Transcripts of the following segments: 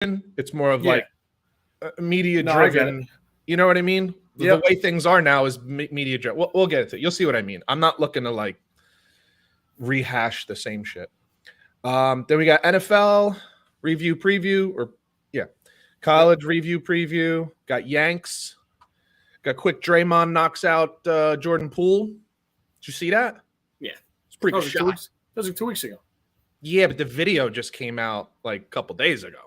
It's more of like media driven. You know what I mean? The way things are now is media driven. We'll get into it. You'll see what I mean. I'm not looking to like rehash the same shit. Then we got NFL review preview college review preview. Got Yanks. Got quick Draymond knocks out Jordan Poole. Did you see that? Yeah. It's pretty good shot. That was like 2 weeks ago. Yeah, but the video just came out like a couple days ago.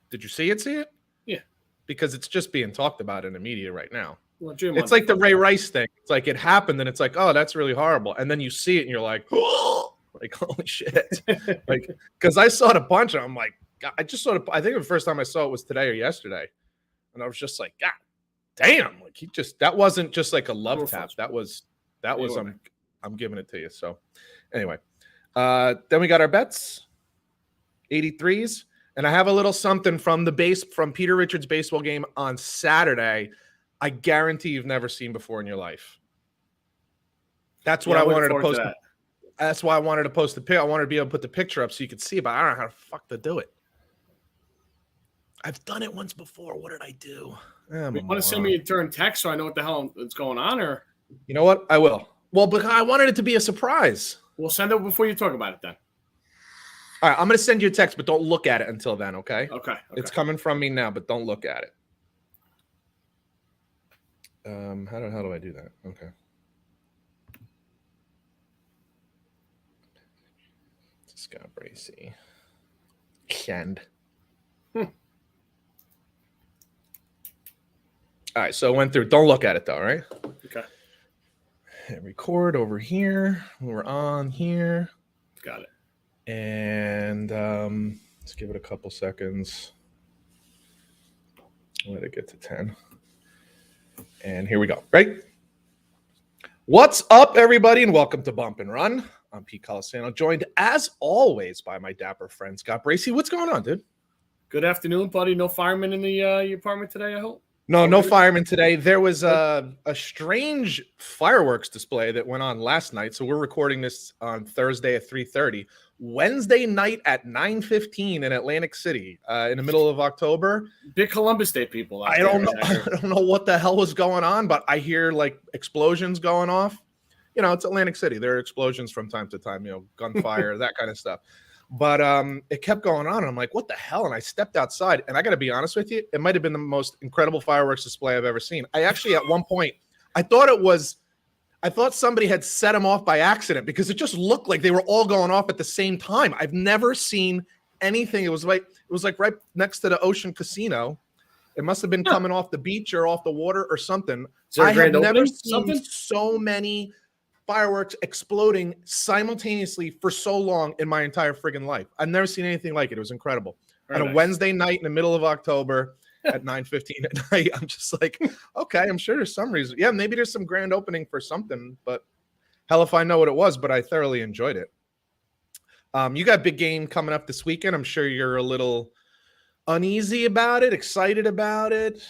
Did you see it? Yeah. Because it's just being talked about in the media right now. Well, it's like the Ray Rice thing. It's like it happened and it's like, oh, that's really horrible. And then you see it and you're like, oh, like, holy shit. Like, because I saw it a bunch and I'm like, God, I think the first time I saw it was today or yesterday. And I was just like, God damn. Like that wasn't just like a love tap. That was I'm giving it to you. So anyway, then we got our bets, 83s. And I have a little something from Peter Richards' baseball game on Saturday. I guarantee you've never seen before in your life. That's what I wanted to post. That's why I wanted to post the pic. I wanted to be able to put the picture up so you could see it, but I don't know how the fuck to do it. I've done it once before. What did I do? You want to send me a turn text so I know what the hell is going on, or? You know what? I will. Well, but I wanted it to be a surprise. We'll send it before you talk about it then. All right, I'm going to send you a text, but don't look at it until then, okay? Okay. It's coming from me now, but don't look at it. How do I do that? Okay. Scott Bracey. Send. All right, so it went through. Don't look at it, though, all right? Okay. Hit record over here. We're on here. Got it. And let's give it a couple seconds. Let it get to 10. And here we go. Right? What's up, everybody, and welcome to Bump and Run. I'm Pete Colasano, joined as always by my dapper friend Scott Bracey. What's going on, dude? Good afternoon, buddy. No firemen in the apartment today, I hope? No firemen today. There was a strange fireworks display that went on last night. So we're recording this on Thursday at 3:30. Wednesday night at 9:15 in Atlantic City, in the middle of October. Big Columbus Day people. I don't know what the hell was going on, but I hear like explosions going off. You know, it's Atlantic City. There are explosions from time to time, you know, gunfire, that kind of stuff. But it kept going on, and I'm like, what the hell? And I stepped outside, and I got to be honest with you, it might have been the most incredible fireworks display I've ever seen. I actually, at one point, I thought somebody had set them off by accident because it just looked like they were all going off at the same time. I've never seen anything. It was like right next to the Ocean Casino. It must have been coming off the beach or off the water or something. I have never seen so many fireworks exploding simultaneously for so long in my entire friggin' life. I've never seen anything like it. It was incredible. On a Wednesday night in the middle of October at 9:15 at night, I'm just like, okay, I'm sure there's some reason. Yeah, maybe there's some grand opening for something, but hell if I know what it was, but I thoroughly enjoyed it. You got a big game coming up this weekend. I'm sure you're a little uneasy about it, excited about it,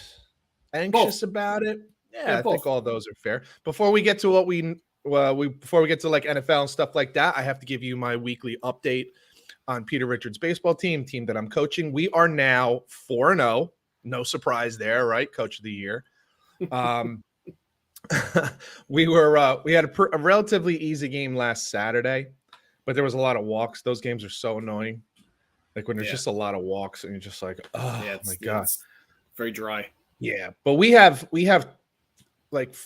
anxious about it. Yeah, I think all those are fair. Before we get to before we get to like NFL and stuff like that, I have to give you my weekly update on Peter Richards' baseball team that I'm coaching. We are now 4-0. No surprise there, right? Coach of the year. We had a relatively easy game last Saturday, but there was a lot of walks. Those games are so annoying. Like when there's just a lot of walks and you're just like, oh my God. It's very dry. Yeah. But we have like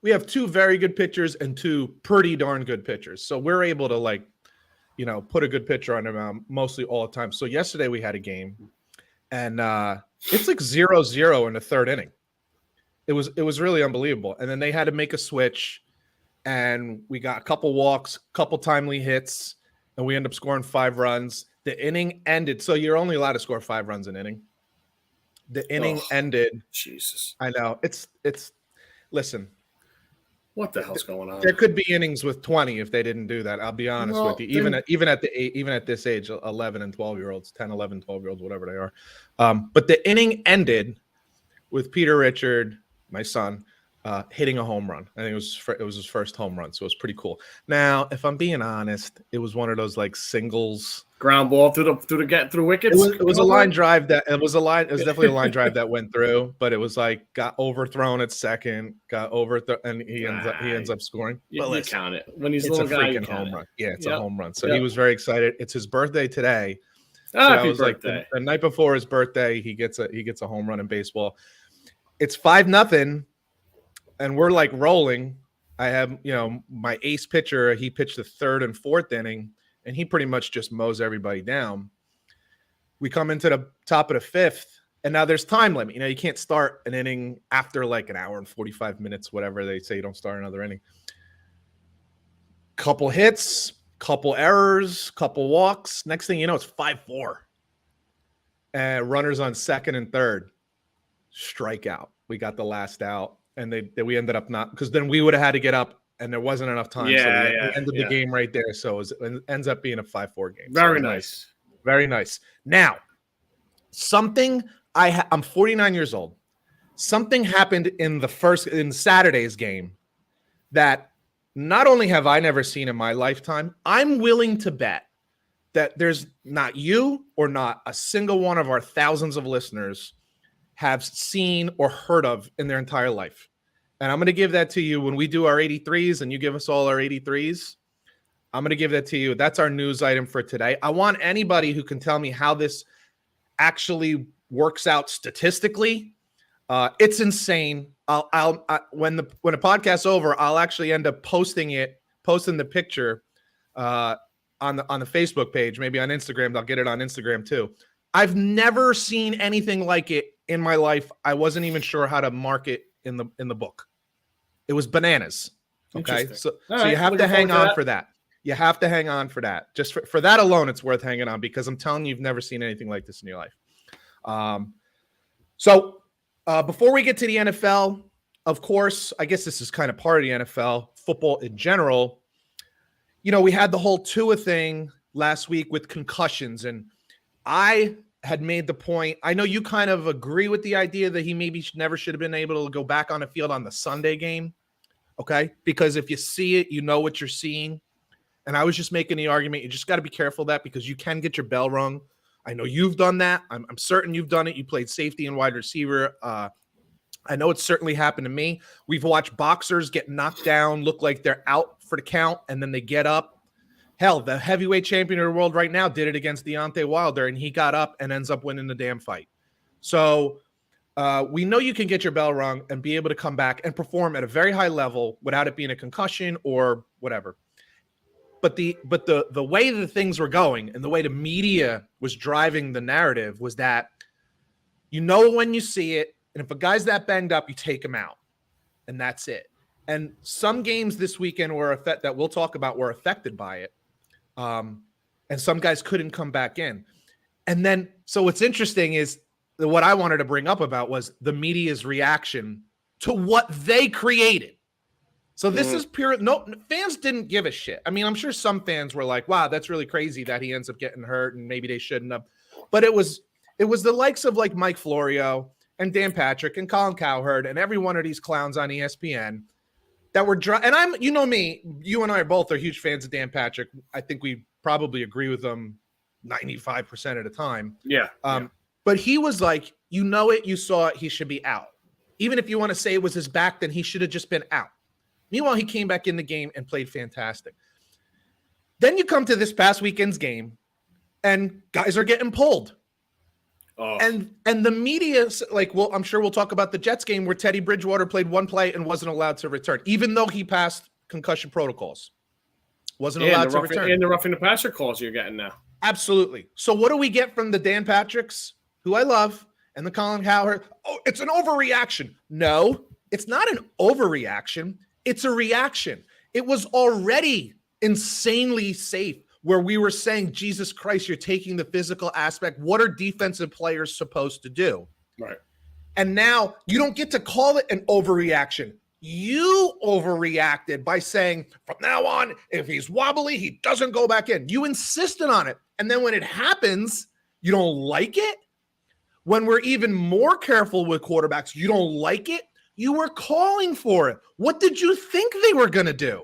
we have two very good pitchers and two pretty darn good pitchers. So we're able to like, you know, put a good pitcher on them mostly all the time. So yesterday we had a game and it's like 0-0 in the third inning. It was really unbelievable. And then they had to make a switch and we got a couple walks, couple timely hits, and we ended up scoring 5 runs. The inning ended. So you're only allowed to score 5 runs an inning. The inning ended. Jesus. I know. It's listen. What the hell's going on? There could be innings with 20 if they didn't do that. I'll be honest with you. Even at this age, 11 and 12-year-olds, 10, 11, 12-year-olds, whatever they are. But the inning ended with Peter Richard, my son, hitting a home run. I think it was his first home run, so it was pretty cool. Now, if I'm being honest, it was one of those like singles ground ball through wickets. It was a line drive It was definitely a line drive that went through, but it was like got overthrown at second, got overthrown, and he ends up scoring. You count it when he's a it's little a guy. Freaking home run. Yeah, it's a home run. So Yep. he was very excited. It's his birthday today. So Happy birthday! Like the night before his birthday, he gets a home run in baseball. It's 5-0, and we're like rolling. I have my ace pitcher. He pitched the third and fourth inning, and he pretty much just mows everybody down. We come into the top of the fifth, and now there's time limit. You can't start an inning after like an hour and 45 minutes, whatever they say. You don't start another inning. Couple hits, couple errors, couple walks. Next thing you know, it's 5-4. And runners on second and third. Strikeout. We got the last out, and we ended up not, because then we would have had to get up, and there wasn't enough time. We ended the game right there. So it ends up being a 5-4 game. Very nice. Very nice. Now, I'm 49 years old. Something happened in Saturday's game that not only have I never seen in my lifetime, I'm willing to bet that there's not you or not a single one of our thousands of listeners have seen or heard of in their entire life. And I'm going to give that to you when we do our 83s and you give us all our 83s. I'm going to give that to you. That's our news item for today. I want anybody who can tell me how this actually works out statistically. It's insane. When the podcast's over, I'll actually end up posting the picture on the Facebook page, maybe on Instagram. I'll get it on Instagram too. I've never seen anything like it in my life. I wasn't even sure how to mark it in the book. It was bananas. Okay, so you have to hang on for that. You have to hang on for that. Just for that alone, it's worth hanging on, because I'm telling you, you've never seen anything like this in your life. So before we get to the NFL, of course, I guess this is kind of part of the NFL, football in general. We had the whole Tua thing last week with concussions, and I had made the point. I know you kind of agree with the idea that he maybe never should have been able to go back on the field on the Sunday game. Okay, because if you see it, you know what you're seeing. And I was just making the argument, you just got to be careful of that, because you can get your bell rung. I know you've done that. I'm certain you've done it. You played safety and wide receiver. I know it's certainly happened to me. We've watched boxers get knocked down, look like they're out for the count, and then they get up. Hell, the heavyweight champion of the world right now did it against Deontay Wilder, and he got up and ends up winning the damn fight. So we know you can get your bell rung and be able to come back and perform at a very high level without it being a concussion or whatever. But the way the things were going and the way the media was driving the narrative was that when you see it, and if a guy's that banged up, you take him out, and that's it. And some games this weekend that we'll talk about were affected by it, and some guys couldn't come back in. And then, so what's interesting is what I wanted to bring up about was the media's reaction to what they created. So this is pure. No, fans didn't give a shit. I mean, I'm sure some fans were like, "Wow, that's really crazy that he ends up getting hurt, and maybe they shouldn't have." But it was the likes of like Mike Florio and Dan Patrick and Colin Cowherd and every one of these clowns on ESPN that were and me, you and I both are huge fans of Dan Patrick. I think we probably agree with him 95% of the time. Yeah. But he was like, you saw it, he should be out. Even if you want to say it was his back, then he should have just been out. Meanwhile, he came back in the game and played fantastic. Then you come to this past weekend's game, and guys are getting pulled. Oh. And the media, I'm sure we'll talk about the Jets game where Teddy Bridgewater played one play and wasn't allowed to return, even though he passed concussion protocols. Wasn't allowed to return. And the roughing the passer calls you're getting now. Absolutely. So what do we get from the Dan Patricks, who I love, and the Colin Cowherd? Oh, it's an overreaction. No, it's not an overreaction. It's a reaction. It was already insanely safe where we were saying, Jesus Christ, you're taking the physical aspect. What are defensive players supposed to do? Right. And now you don't get to call it an overreaction. You overreacted by saying, from now on, if he's wobbly, he doesn't go back in. You insisted on it. And then when it happens, you don't like it. When we're even more careful with quarterbacks, you don't like it. You were calling for it. What did you think they were going to do?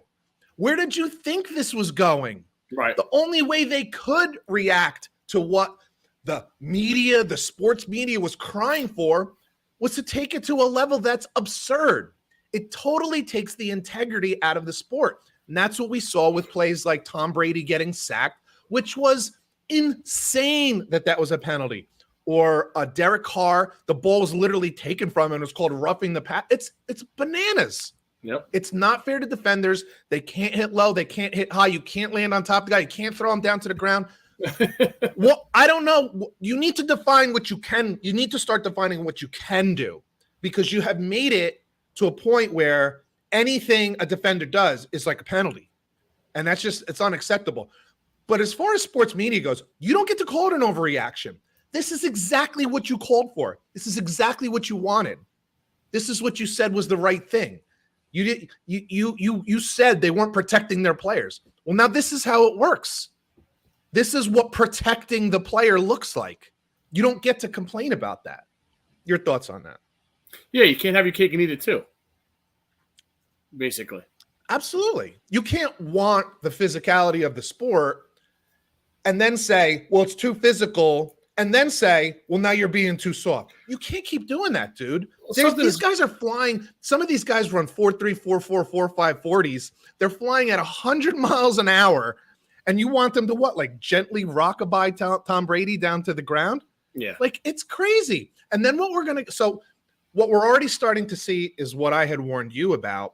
Where did you think this was going? Right. The only way they could react to what the media, the sports media was crying for was to take it to a level that's absurd. It totally takes the integrity out of the sport. And that's what we saw with plays like Tom Brady getting sacked, which was insane that was a penalty. Or Derek Carr, the ball was literally taken from him. It was called roughing the pass. It's bananas. Yep. It's not fair to defenders. They can't hit low. They can't hit high. You can't land on top of the guy. You can't throw him down to the ground. Well, I don't know. You need to define what you can. You need to start defining what you can do, because you have made it to a point where anything a defender does is like a penalty. And it's unacceptable. But as far as sports media goes, you don't get to call it an overreaction. This is exactly what you called for. This is exactly what you wanted. This is what you said was the right thing. You said they weren't protecting their players. Well, now this is how it works. This is what protecting the player looks like. You don't get to complain about that. Your thoughts on that? Yeah, you can't have your cake and eat it too. Basically. Absolutely. You can't want the physicality of the sport and then say, well, it's too physical, and then say, well, now you're being too soft. You can't keep doing that, dude. These guys are flying. Some of these guys run 4.3, 4.4, 4.5 40s. They're flying at 100 miles an hour, and you want them to what? Like gently rockabye Tom Brady down to the ground? Yeah. Like, it's crazy. And then what we're already starting to see is what I had warned you about,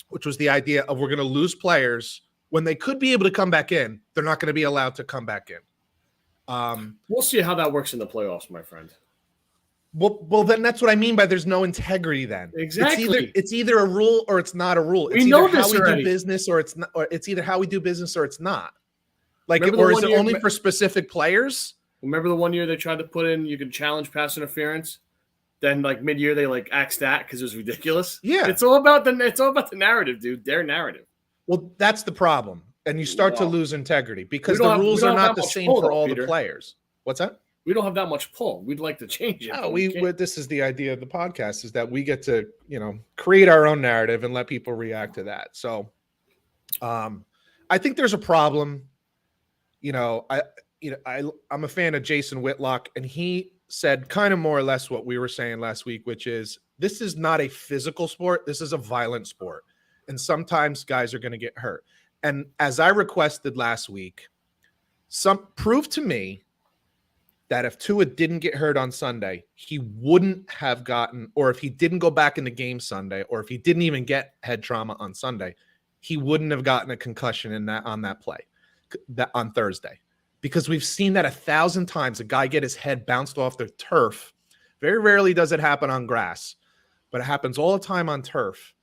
which was the idea of we're going to lose players when they could be able to come back in. They're not going to be allowed to come back in. We'll see how that works in the playoffs, my friend. Well, then that's what I mean by there's no integrity. Then exactly, it's either a rule or it's not a rule. It's we know either this how we already. do business or it's not. Or it's either how we do business or it's not. Like, Remember or is it only for specific players? Remember the one year they tried to put in you could challenge pass interference? Then like mid-year they like axed that because it was ridiculous. Yeah, it's all about the narrative, dude. Their narrative. Well, that's the problem. And you start to lose integrity because the rules are not the same for all the players. What's that? We don't have that much pull. We'd like to change it. No, this is the idea of the podcast, is that we get to, create our own narrative and let people react to that. So I think there's a problem. I'm a fan of Jason Whitlock, and he said kind of more or less what we were saying last week, which is this is not a physical sport. This is a violent sport. And sometimes guys are going to get hurt. And as I requested last week, prove to me that if Tua didn't get hurt on Sunday, he wouldn't have gotten, or if he didn't go back in the game Sunday, or if he didn't even get head trauma on Sunday, he wouldn't have gotten a concussion on that play on Thursday. Because we've seen that 1,000 times, a guy get his head bounced off the turf. Very rarely does it happen on grass, but it happens all the time on turf.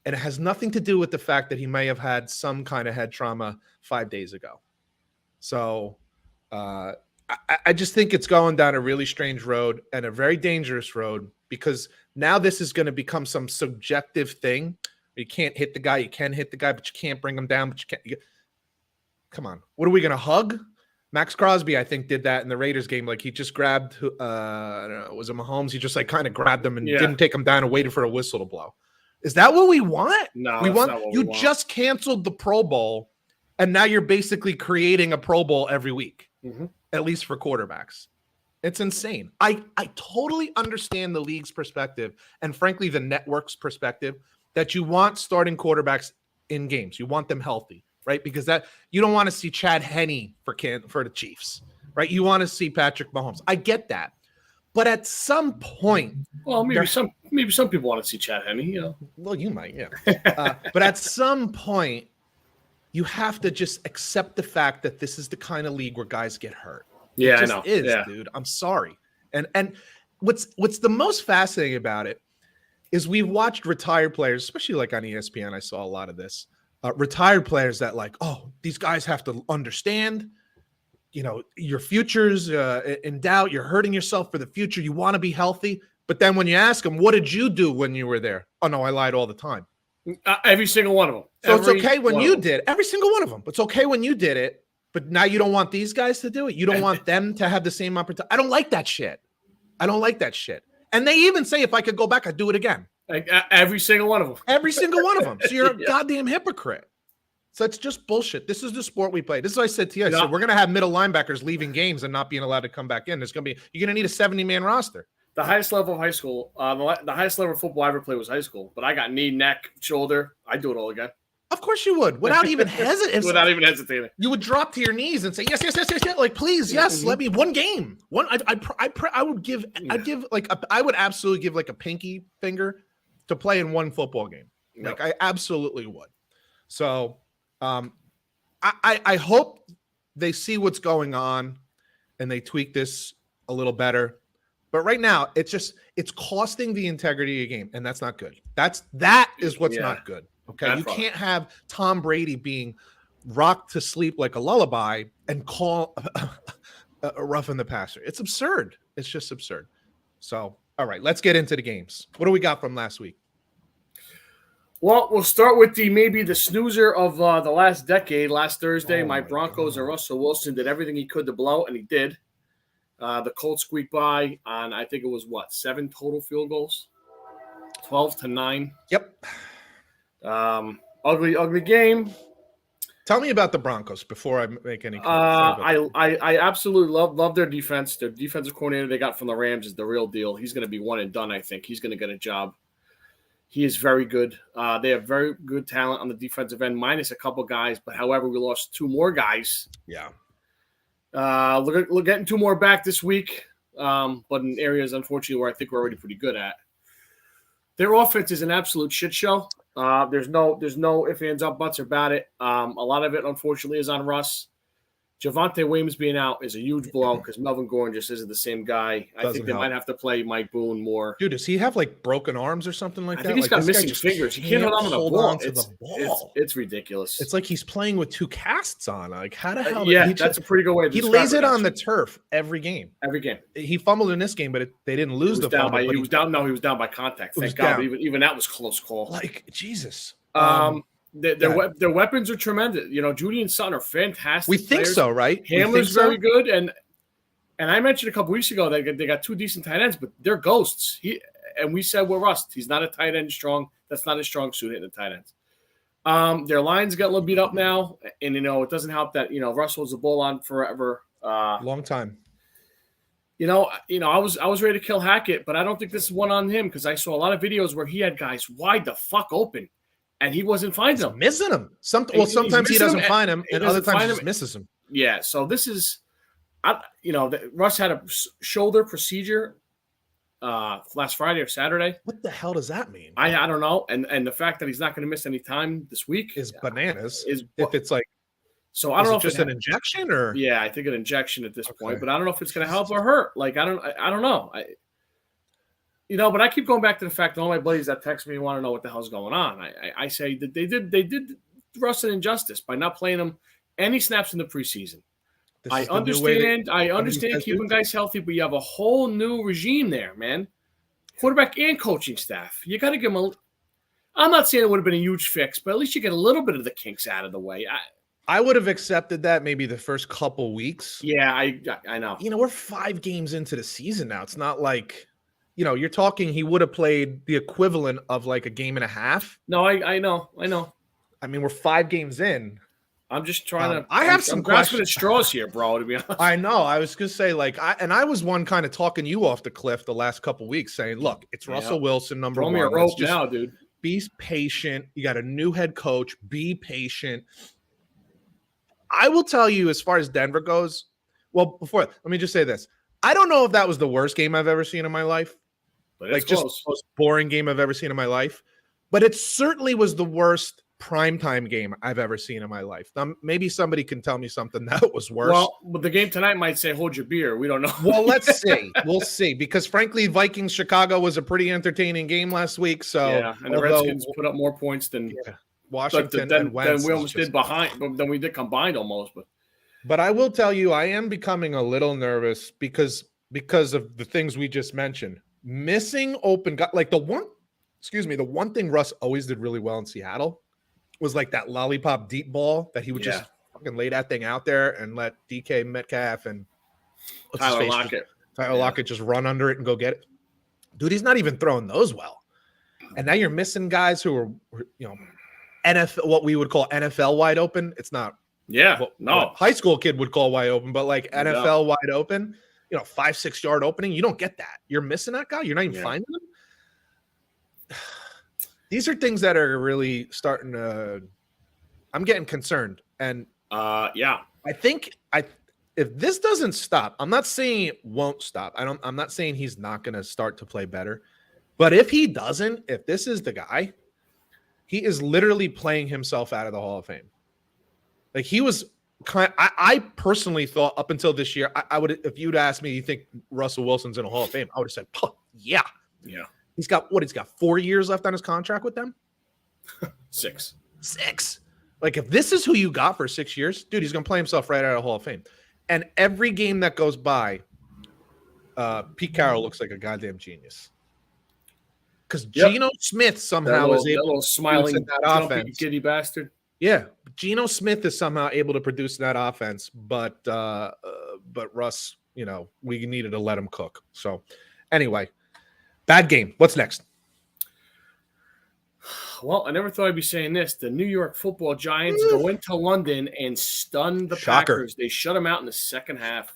And it has nothing to do with the fact that he may have had some kind of head trauma 5 days ago. So I just think it's going down a really strange road and a very dangerous road, because now this is going to become some subjective thing. You can't hit the guy. You can hit the guy, but you can't bring him down. But you can't. Come on. What are we going to hug? Max Crosby, I think, did that in the Raiders game. Like, he just grabbed, I don't know, was it Mahomes? He just like kind of grabbed him and didn't take him down and waited for a whistle to blow. Is that what we want? No, we want. You just canceled the Pro Bowl, and now you're basically creating a Pro Bowl every week, at least for quarterbacks. It's insane. I totally understand the league's perspective, and frankly, the network's perspective, that you want starting quarterbacks in games. You want them healthy, right? Because that you don't want to see Chad Henne for the Chiefs, right? You want to see Patrick Mahomes. I get that. But at some point, well, maybe some people want to see Chad Henne, Well, you might, yeah. But at some point, you have to just accept the fact that this is the kind of league where guys get hurt. Yeah, it just is, dude. I'm sorry. And what's the most fascinating about it is we've watched retired players, especially like on ESPN. I saw a lot of this. Retired players that like, oh, these guys have to understand. Your future's in doubt. You're hurting yourself for the future. You want to be healthy. But then when you ask them, what did you do when you were there? Oh, no, I lied all the time. Every single one of them. So it's okay when you did. Every single one of them. It's okay when you did it. But now you don't want these guys to do it? You don't want them to have the same opportunity? I don't like that shit. And they even say, if I could go back, I'd do it again. Like, every single one of them. Every single one of them. So you're a goddamn hypocrite. So it's just bullshit. This is the sport we play. This is what I said to you. I said, we're going to have middle linebackers leaving games and not being allowed to come back in. You're going to need a 70-man roster. The highest level of high school, the highest level of football I ever played was high school. But I got knee, neck, shoulder. I'd do it all again. Of course you would, without even hesitating. Without even hesitating. You would drop to your knees and say, yes. Like, please, yes, let me one game. I would absolutely give like a pinky finger to play in one football game. Like, I absolutely would. So I hope they see what's going on and they tweak this a little better. But right now, it's costing the integrity of the game, and that's not good. That is what's not good. Okay, you can't have Tom Brady being rocked to sleep like a lullaby and call a roughing the passer. It's absurd. It's just absurd. So, all right, let's get into the games. What do we got from last week? Well, we'll start with maybe the snoozer of the last decade. Last Thursday, my Broncos and Russell Wilson did everything he could to blow, and he did. The Colts squeaked by on, I think it was 7 total field goals, 12-9. Yep. Ugly game. Tell me about the Broncos before I make any comments. I absolutely love their defense. Their defensive coordinator they got from the Rams is the real deal. He's going to be one and done, I think. He's going to get a job. He is very good. They have very good talent on the defensive end, minus a couple guys. But, however, we lost 2 more guys. Yeah. We're getting 2 more back this week, but in areas, unfortunately, where I think we're already pretty good at. Their offense is an absolute shit show. There's no ifs, ands, or buts about it. A lot of it, unfortunately, is on Russ. Javonte Williams being out is a huge blow because Melvin Gordon just isn't the same guy. I think they might have to play Mike Boone more. Dude, does he have like broken arms or something like that? I think he's got missing fingers. He can't hold on to the ball. It's ridiculous. It's like he's playing with 2 casts on. Like, how the hell? That's a pretty good way to describe it. He lays it on the turf every game. Every game. He fumbled in this game, but they didn't lose the fumble. He was down by contact. Thank God. Even that was close call. Like, Jesus. Their weapons are tremendous. Judy and Sutton are fantastic. We think so, right? Hamler's very good, and I mentioned a couple weeks ago that they got 2 decent tight ends, but they're ghosts. We said we're rust. He's not a tight end strong. That's not his strong suit hitting the tight ends. Their lines got a little beat up now, and it doesn't help that Russell's a bull on forever. Long time. I was ready to kill Hackett, but I don't think this is one on him because I saw a lot of videos where he had guys wide the fuck open. And he wasn't finding them. Missing them. Sometimes he doesn't find them, and other times he just misses them. Yeah, so this is, Russ had a shoulder procedure last Friday or Saturday. What the hell does that mean? I don't know. And the fact that he's not going to miss any time this week is bananas. If it's like, so I don't know if it's just an injection or I think an injection at this point, but I don't know if it's going to help or hurt. Like I don't know. But I keep going back to the fact that all my buddies that text me want to know what the hell's going on. I say that they did Russ an injustice by not playing him any snaps in the preseason. I understand keeping guys healthy, but you have a whole new regime there, man. Quarterback and coaching staff. You got to give them I'm not saying it would have been a huge fix, but at least you get a little bit of the kinks out of the way. I would have accepted that maybe the first couple weeks. Yeah, I know. We're 5 games into the season now. It's not like – you're talking he would have played the equivalent of like a game and a half. No, I know. I mean, we're 5 games in. I'm just trying to. I have some questions. At straws here, bro. To be honest, I know. I was gonna say I was one kind of talking you off the cliff the last couple weeks, saying, "Look, it's Russell Wilson, number one. Throw me a rope now, dude. Be patient. You got a new head coach. Be patient." I will tell you, as far as Denver goes. Well, let me just say this: I don't know if that was the worst game I've ever seen in my life. But it's just the most boring game I've ever seen in my life. But it certainly was the worst primetime game I've ever seen in my life. Maybe somebody can tell me something that was worse. Well, but the game tonight might say, hold your beer. We don't know. Well, let's see. We'll see. Because, frankly, Vikings-Chicago was a pretty entertaining game last week. So, and the Redskins put up more points than Washington and Wentz. Than we almost did behind. Than we did combined almost. But I will tell you, I am becoming a little nervous because of the things we just mentioned. Missing open – like the one thing Russ always did really well in Seattle was like that lollipop deep ball that he would just fucking lay that thing out there and let DK Metcalf and Tyler Lockett just run under it and go get it. Dude, he's not even throwing those well. And now you're missing guys who are, NFL, what we would call NFL wide open. It's not what high school kid would call wide open, but like NFL wide open, 5-6 yard opening. You don't get that. You're missing that guy. You're not even finding him. These are things that are really starting to. I'm getting concerned, and I think if this doesn't stop, I'm not saying it won't stop. I'm not saying he's not going to start to play better, but if he doesn't, if this is the guy, he is literally playing himself out of the Hall of Fame. Like he was I personally thought up until this year, I would, if you'd asked me, you think Russell Wilson's in a Hall of Fame? I would have said, yeah. He's got 4 years left on his contract with them? 6. Like if this is who you got for 6 years, dude, he's going to play himself right out of the Hall of Fame. And every game that goes by, Pete Carroll looks like a goddamn genius. Because Geno Smith somehow is able to smiling that offense. Giddy bastard. Yeah, Geno Smith is somehow able to produce that offense, but Russ, we needed to let him cook. So, anyway, bad game. What's next? Well, I never thought I'd be saying this. The New York Football Giants go into London and stun the Packers. They shut them out in the second half.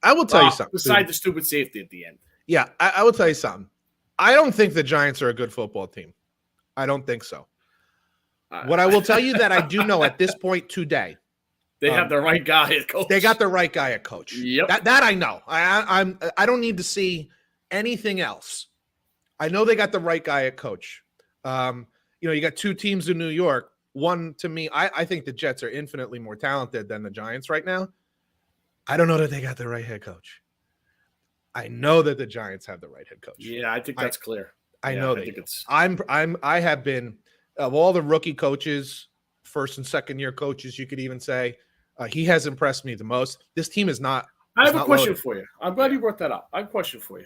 I will tell you something. Besides the stupid safety at the end. Yeah, I will tell you something. I don't think the Giants are a good football team. I don't think so. What I will tell you that I do know at this point today, they have the right guy at coach. They got the right guy at coach. Yep. That I know. I don't need to see anything else. I know they got the right guy at coach. You got two teams in New York. One, to me, I think the Jets are infinitely more talented than the Giants right now. I don't know that they got the right head coach. I know that the Giants have the right head coach. Yeah, I think that's clear. I know that. I have been. Of all the rookie coaches, first and second year coaches, you could even say he has impressed me the most. This team is not. I have a question for you. I'm glad you brought that up. I have a question for you.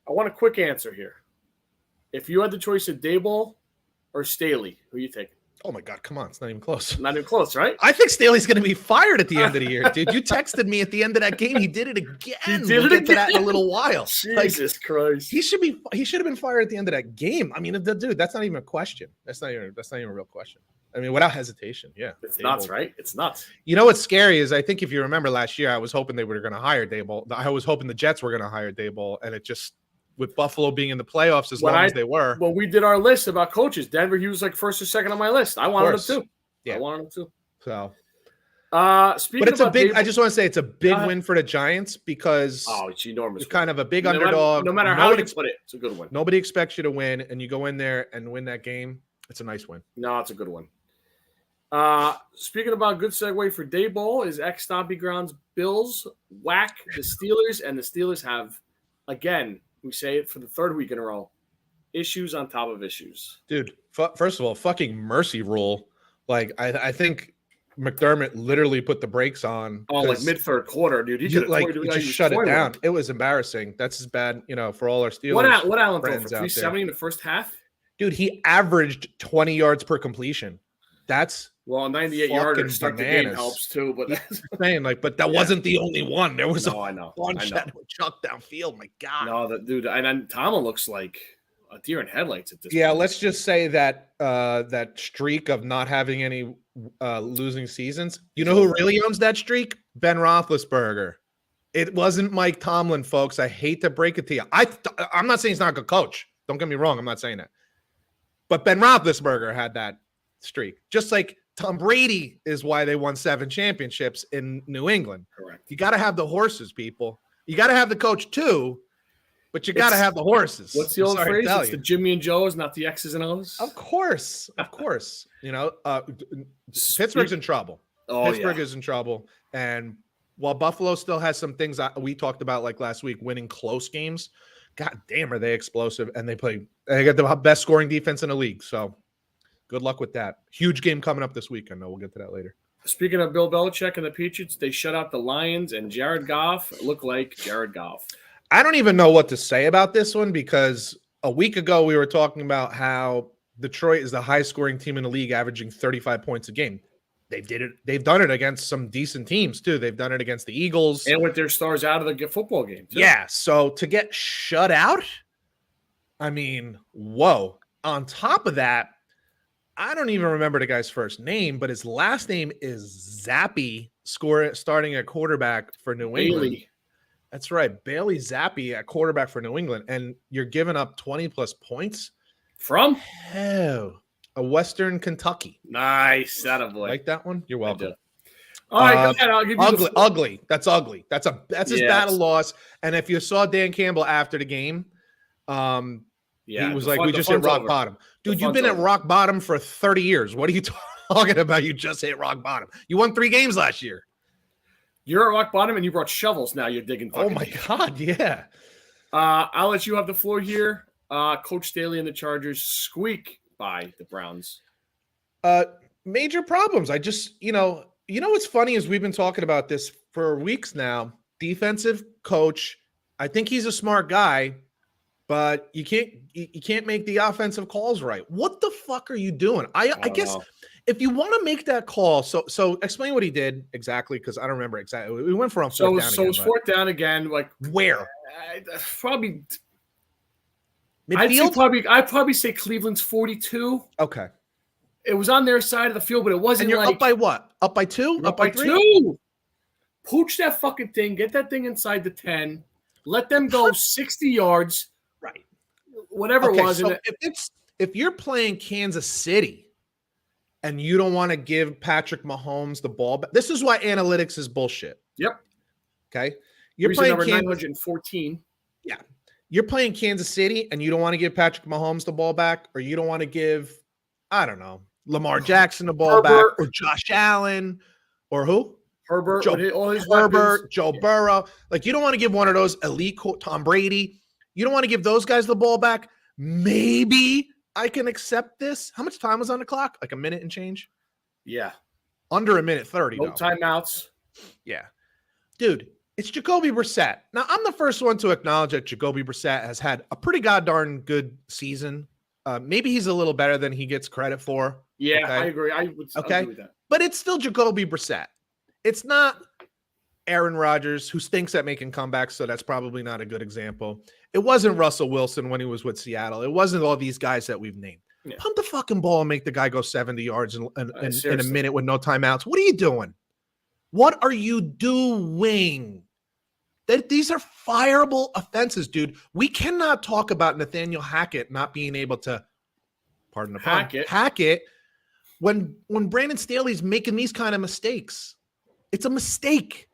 I want a quick answer here. If you had the choice of Daboll or Staley, who are you taking? Oh my God, come on. It's not even close. Not even close, right? I think Staley's going to be fired at the end of the year, dude. You texted me at the end of that game. He did it again. We'll get to that in a little while. Jesus Christ. He should have been fired at the end of that game. I mean, dude, that's not even a question. That's not even a real question. I mean, without hesitation, yeah. It's nuts, right? It's nuts. You know what's scary is I think if you remember last year, I was hoping they were going to hire Daboll. I was hoping the Jets were going to hire Daboll, and it just with Buffalo being in the playoffs as long as they were. When we did our list about coaches, Denver, he was like first or second on my list. I wanted him too. Yeah. I wanted him too. So, but it's a big. I just want to say it's a big win for the Giants because it's enormous. It's kind of a big underdog. No matter how you put it, it's a good win. Nobody expects you to win, and you go in there and win that game. It's a nice win. No, it's a good one. Speaking about good segue for Daboll, is ex-Stompy Grounds Bills whack the Steelers, and the Steelers have again. We say it for the third week in a row. Issues on top of issues. Dude, first of all, fucking mercy rule. Like, I think McDermott literally put the brakes on. Oh, like mid-third quarter, dude. He just shut it down. It was embarrassing. That's as bad, for all our Steelers. What Allen throw for 370 in the first half? Dude, he averaged 20 yards per completion. That's 98 yards to start the game helps too, but that's saying but that wasn't the only one. There was I know. Chuck downfield. My God, no, that dude, and then Tomlin looks like a deer in headlights at this. Yeah, point. Let's just say that that streak of not having any losing seasons. You know who really owns that streak? Ben Roethlisberger. It wasn't Mike Tomlin, folks. I hate to break it to you. I'm not saying he's not a good coach. Don't get me wrong. I'm not saying that, but Ben Roethlisberger had that streak, just like Tom Brady is why they won 7 championships in New England. Correct. You got to have the horses, people. You got to have the coach too, but you got to have the horses. What's the old phrase? It's the Jimmy and Joe's, not the X's and O's. Of course. Pittsburgh's in trouble. Pittsburgh is in trouble, and while Buffalo still has some things we talked about like last week, winning close games. God damn, are they explosive? And they got the best scoring defense in the league. So. Good luck with that. Huge game coming up this week. I know we'll get to that later. Speaking of Bill Belichick and the Patriots, they shut out the Lions, and Jared Goff looked like Jared Goff. I don't even know what to say about this one because a week ago we were talking about how Detroit is the highest scoring team in the league, averaging 35 points a game. They've done it against some decent teams too. They've done it against the Eagles. And with their stars out of the football game too. Yeah, so to get shut out, I mean, whoa. On top of that, I don't even remember the guy's first name, but his last name is Zappi, starting at quarterback for New England. Bailey. That's right. Bailey Zappi at quarterback for New England. And you're giving up 20 plus points? From? Hell. Western Kentucky. Nice. That a boy. Like that one? You're welcome. All right, go ahead. I'll give you ugly. That's ugly. That's his battle loss. And if you saw Dan Campbell after the game, he was like, we just hit rock bottom. Dude, you've been at rock bottom for 30 years. What are you talking about? You just hit rock bottom. You won 3 games last year. You're at rock bottom and you brought shovels. Now you're digging. Oh my God. Yeah. I'll let you have the floor here. Coach Staley and the Chargers squeak by the Browns. Major problems. I just, you know what's funny is we've been talking about this for weeks now. Defensive coach. I think he's a smart guy, but you can't make the offensive calls right. What the fuck are you doing? I guess if you want to make that call, so explain what he did exactly, because I don't remember exactly. We went for on fourth down. So it's fourth down again. Like where? Probably midfield. I'd probably say Cleveland's 42. Okay. It was on their side of the field, but it wasn't. And you're like, up by what? Up by 2? Up by 3? 2. Pooch that fucking thing. Get that thing inside the 10. Let them go 60 yards. Right. Whatever it was. So if you're playing Kansas City and you don't want to give Patrick Mahomes the ball back, this is why analytics is bullshit. Yep. Okay. You're playing number 914. Yeah. You're playing Kansas City and you don't want to give Patrick Mahomes the ball back, or you don't want to give, I don't know, Lamar Jackson the ball back, or Josh Allen, or who? Herbert, Joe Burrow. Like, you don't want to give one of those elite, Tom Brady. You don't want to give those guys the ball back. Maybe I can accept this. How much time was on the clock? Like a minute and change? Yeah. Under a minute 30. No timeouts. Yeah. Dude, it's Jacoby Brissett. Now, I'm the first one to acknowledge that Jacoby Brissett has had a pretty goddamn good season. Maybe he's a little better than he gets credit for. Yeah, okay? I agree. I would agree with that. But it's still Jacoby Brissett. It's not Aaron Rodgers, who stinks at making comebacks, so that's probably not a good example. It wasn't Russell Wilson when he was with Seattle. It wasn't all these guys that we've named. Yeah. Pump the fucking ball and make the guy go 70 yards in a minute with no timeouts. What are you doing? What are you doing? These are fireable offenses, dude. We cannot talk about Nathaniel Hackett not being able to, pardon the pun, hack it when Brandon Staley's making these kind of mistakes. It's a mistake.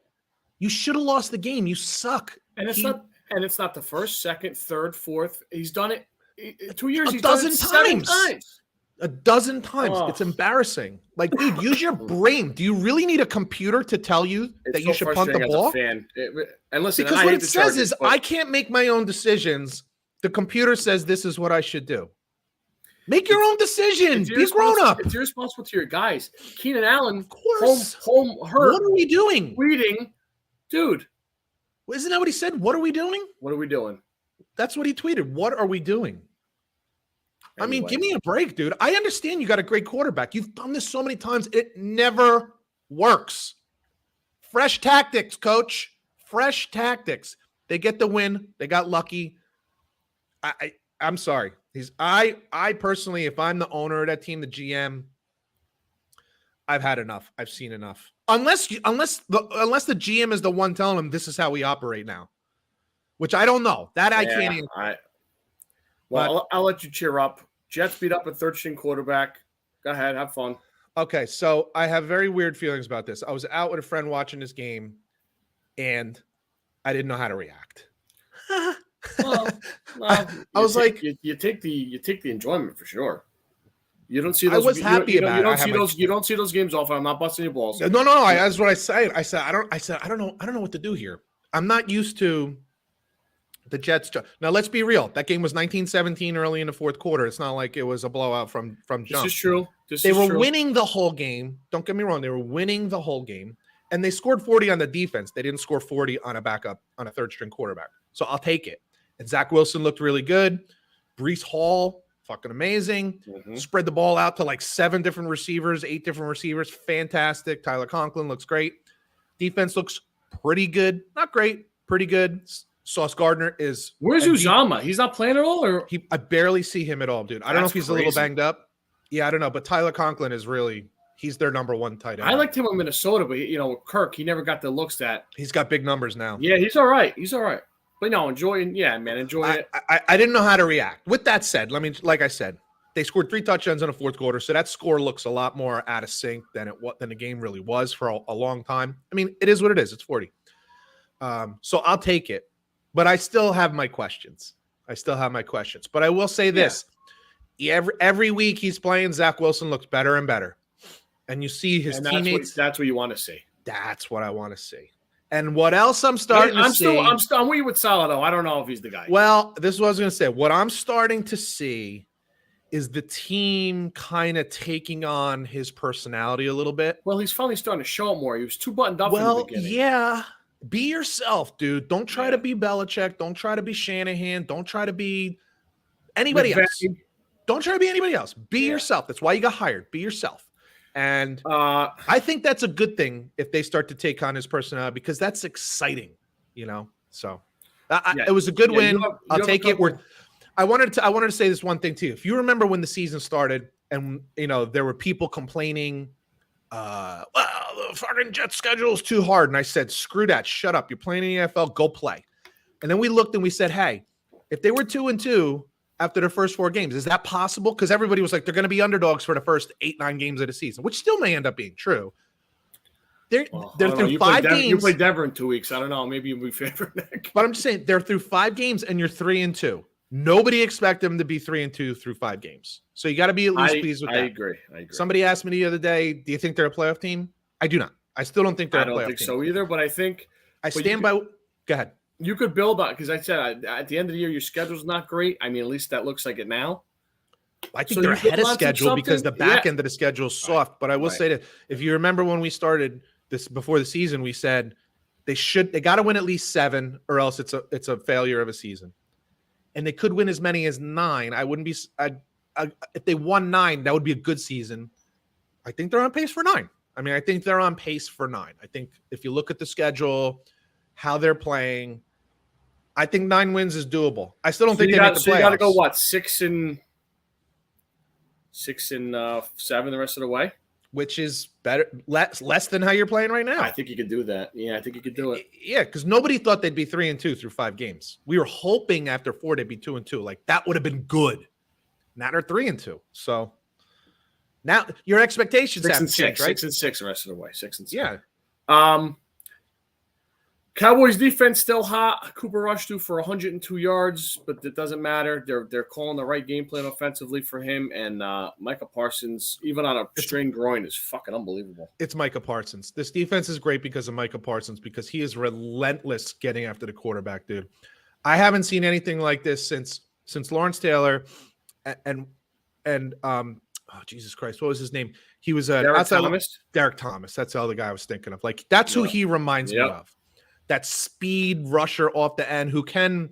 You should have lost the game. You suck. And it's not the first, second, third, fourth. He's done it 2 years. He's done it 7 times. A dozen times. Oh. It's embarrassing. Like, dude, use your brain. Do you really need a computer to tell you that you should punt the ball? And listen, because what it says is I can't make my own decisions. The computer says this is what I should do. Make your own decision. Be grown up. It's irresponsible to your guys. Keenan Allen, of course. home hurt. What are we doing? Tweeting, dude. Isn't that what he said? What are we doing? What are we doing? That's what he tweeted. What are we doing? Anyway. I mean, give me a break, dude. I understand you got a great quarterback. You've done this so many times. It never works. Fresh tactics, coach. Fresh tactics. They get the win. They got lucky. I'm sorry. I personally, if I'm the owner of that team, the GM, I've had enough. I've seen enough. Unless the GM is the one telling them this is how we operate now, which I don't know. That I can't answer. I'll let you cheer up. Jets beat up a third-string quarterback. Go ahead, have fun. Okay, so I have very weird feelings about this. I was out with a friend watching this game, and I didn't know how to react. I was like, you take the enjoyment for sure. You don't see those. I was happy about it. You don't see those games often. I'm not busting your balls. No. That's what I said. I said I don't know what to do here. I'm not used to the Jets. Now let's be real. That game was 19-17 early in the fourth quarter. It's not like it was a blowout from jump. This is true. They were winning the whole game. Don't get me wrong. They were winning the whole game, and they scored 40 on the defense. They didn't score 40 on a backup on a third string quarterback. So I'll take it. And Zach Wilson looked really good. Breece Hall, fucking amazing. Mm-hmm. Spread the ball out to like 8 different receivers. Fantastic. Tyler Conklin looks great. Defense looks pretty good. Not great. Pretty good. Sauce Gardner is. Where's Uzama? He's not playing at all, or I barely see him at all, dude. I don't know if he's crazy. A little banged up. Yeah, I don't know, but Tyler Conklin is really. He's their number one tight end. I liked him in Minnesota, but with Kirk, he never got the looks that. He's got big numbers now. Yeah, he's all right. But no, enjoy it. I didn't know how to react. With that said, like I said, they scored 3 touchdowns in the fourth quarter, so that score looks a lot more out of sync than the game really was for a long time. I mean, it is what it is. It's 40. So I'll take it, but I still have my questions. But I will say this: every week he's playing, Zach Wilson looks better and better. And you see his teammates. That's what you want to see. That's what I want to see. And what else I'm starting to see. I'm with you with Salado. I don't know if he's the guy. Well, this is what I was going to say. What I'm starting to see is the team kind of taking on his personality a little bit. Well, he's finally starting to show it more. He was too buttoned up in the beginning. Yeah. Be yourself, dude. Don't try to be Belichick. Don't try to be Shanahan. Don't try to be anybody else. Don't try to be anybody else. Be yourself. That's why you got hired. Be yourself. And I think that's a good thing if they start to take on his personality, because that's exciting, So it was a good win. I'll take it. I wanted to say this one thing too. If you remember when the season started, and there were people complaining, well, the fucking Jets schedule is too hard, and I said, screw that, shut up. You're playing in the NFL, go play. And then we looked and we said, hey, if they were 2-2. After their first 4 games. Is that possible? Because everybody was like, they're going to be underdogs for the first 8-9 games of the season, which still may end up being true. They're through 5 games. You play Denver in 2 weeks. I don't know. Maybe you'll be favored. But I'm just saying, they're through 5 games and you're 3-2. Nobody expect them to be 3-2 through 5 games. So you got to be at least pleased with that. I agree. Somebody asked me the other day, do you think they're a playoff team? I do not. I still don't think they're a playoff team. I don't think so either, but I think. I stand by. Go ahead. You could build on, because I said at the end of the year, your schedule's not great. I mean, at least that looks like it now. I think they're ahead of schedule because the back end of the schedule is soft. But I will say that if you remember when we started this before the season, we said they got to win at least 7 or else it's a failure of a season. And they could win as many as 9. I wouldn't be if they won 9, that would be a good season. I think they're on pace for 9. I mean, I think they're on pace for 9. I think if you look at the schedule, how they're playing, I think 9 wins is doable. I still don't think they make the playoffs. So you got to go what, 6-7 the rest of the way, which is better, less than how you're playing right now. I think you could do that. Yeah, I think you could do it. Yeah, because nobody thought they'd be 3-2 through 5 games. We were hoping after 4 they'd be 2-2. Like that would have been good. Now they're 3-2. So now your expectations have to change, right? 6-6 the rest of the way. 6-6. Yeah. Cowboys defense still hot. Cooper Rush due for 102 yards, but it doesn't matter. They're calling the right game plan offensively for him. And Micah Parsons, even on a strained groin, is fucking unbelievable. It's Micah Parsons. This defense is great because of Micah Parsons, because he is relentless getting after the quarterback, dude. I haven't seen anything like this since Lawrence Taylor and Jesus Christ, what was his name? He was Derek Thomas. Derek Thomas. That's the other guy I was thinking of. Like that's who he reminds me of. That speed rusher off the end who can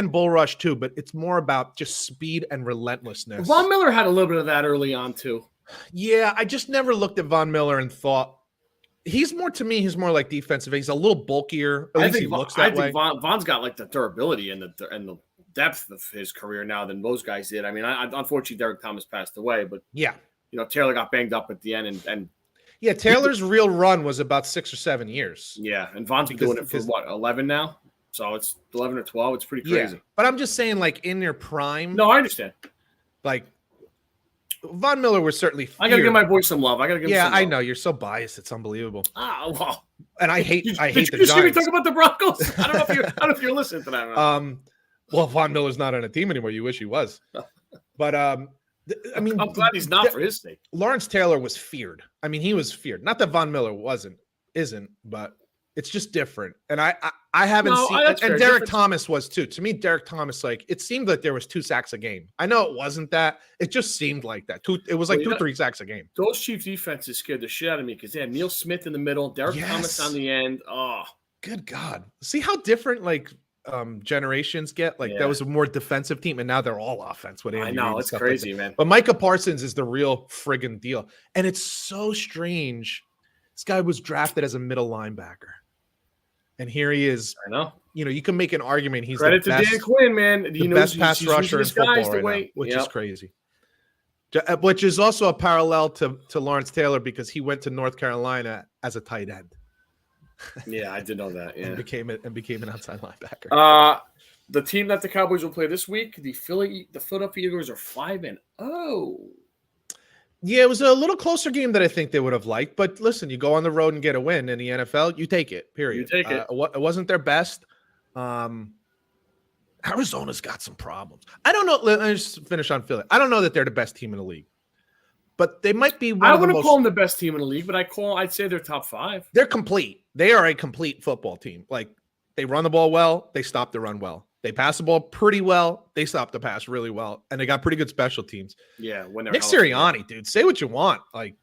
bull rush too, but it's more about just speed and relentlessness. Von Miller had a little bit of that early on too. Yeah, I just never looked at Von Miller and thought he's more like defensive. He's a little bulkier. At least he looks that way. Von's got like the durability and the depth of his career now than those guys did. I mean, unfortunately, Derek Thomas passed away, but Taylor got banged up at the end and yeah, Taylor's real run was about 6 or 7 years. Yeah, and Von's been doing it for what, 11 now? So it's 11 or 12. It's pretty crazy. Yeah, but I'm just saying, like, in their prime. No, I understand. Like, Von Miller was certainly feared. I got to give my boy some love. Yeah, I know. You're so biased. It's unbelievable. Well. And I hate the Giants. Did you see me talk about the Broncos? I don't know if you're listening to that. Right? Well, Von Miller's not on a team anymore. You wish he was. But, I mean, I'm glad he's not for his sake. Lawrence Taylor was feared. I mean, he was feared. Not that Von Miller isn't, but it's just different. And I haven't seen. And Derek Thomas was too. To me, Derek Thomas, like it seemed like there was 2 sacks a game. I know it wasn't that. It just seemed like that. It was like 2-3 sacks a game. Those Chiefs defenses scared the shit out of me because they had Neil Smith in the middle, Derek Thomas on the end. Oh, good God! See how different like generations get. Like that was a more defensive team, and now they're all offense. With Andy I know it's crazy, man. But Micah Parsons is the real friggin' deal, and it's so strange. This guy was drafted as a middle linebacker, and here he is. I know you can make an argument he's Credit the to best, Dan Quinn, man. He the knows best pass rusher in football right now, which is crazy. Which is also a parallel to Lawrence Taylor because he went to North Carolina as a tight end. Yeah, I did know that. Yeah, and became an outside linebacker. The team that the Cowboys will play this week, the Philadelphia Eagles, are 5-0. Yeah, it was a little closer game than I think they would have liked. But listen, you go on the road and get a win in the NFL, you take it. Period. You take it. It wasn't their best. Arizona's got some problems. I don't know. Let me just finish on Philly. I don't know that they're the best team in the league, but they might be. I wouldn't call them the best team in the league, but I'd say they're top 5. They're complete. They are a complete football team. Like they run the ball well, they stop the run well. They pass the ball pretty well, they stop the pass really well, and they got pretty good special teams. Yeah, when they're Nick Sirianni, dude, say what you want. Like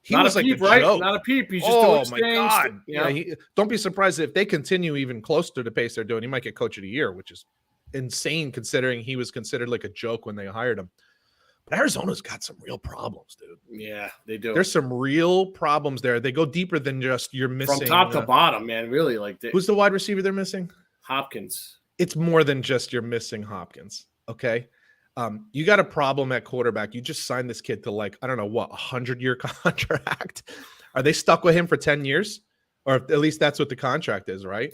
he not was a like peep, a right? joke. Not a peep. He's just doing my God. Yeah, don't be surprised if they continue even close to the pace they're doing. He might get coach of the year, which is insane considering he was considered like a joke when they hired him. But Arizona's got some real problems, dude. Yeah, they do. There's some real problems there. They go deeper than just you're missing from top to bottom, man. Really, like who's the wide receiver they're missing? Hopkins. It's more than just you're missing Hopkins. Okay. You got a problem at quarterback. You just signed this kid to like, I don't know what, 100-year contract. Are they stuck with him for 10 years? Or at least that's what the contract is, right?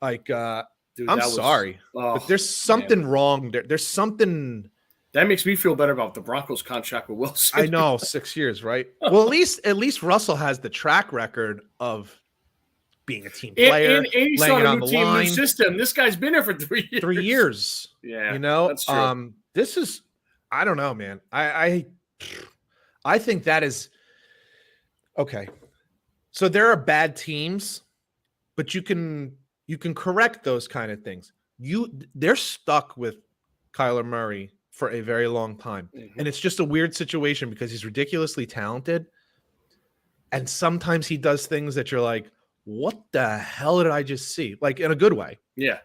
Like, dude, I'm sorry, but there's something wrong there. There's something that makes me feel better about the Broncos contract with Wilson. I know, 6 years, right? Well, at least Russell has the track record of being a team player, and he's laying it on on the new team, line. new system. This guy's been here for 3 years. 3 years. Yeah, that's true. This is, I don't know, man. I think that is okay. So there are bad teams, but you can correct those kind of things. They're stuck with Kyler Murray for a very long time. Mm-hmm. And it's just a weird situation because he's ridiculously talented. And sometimes he does things that you're like, what the hell did I just see? Like in a good way. Yeah.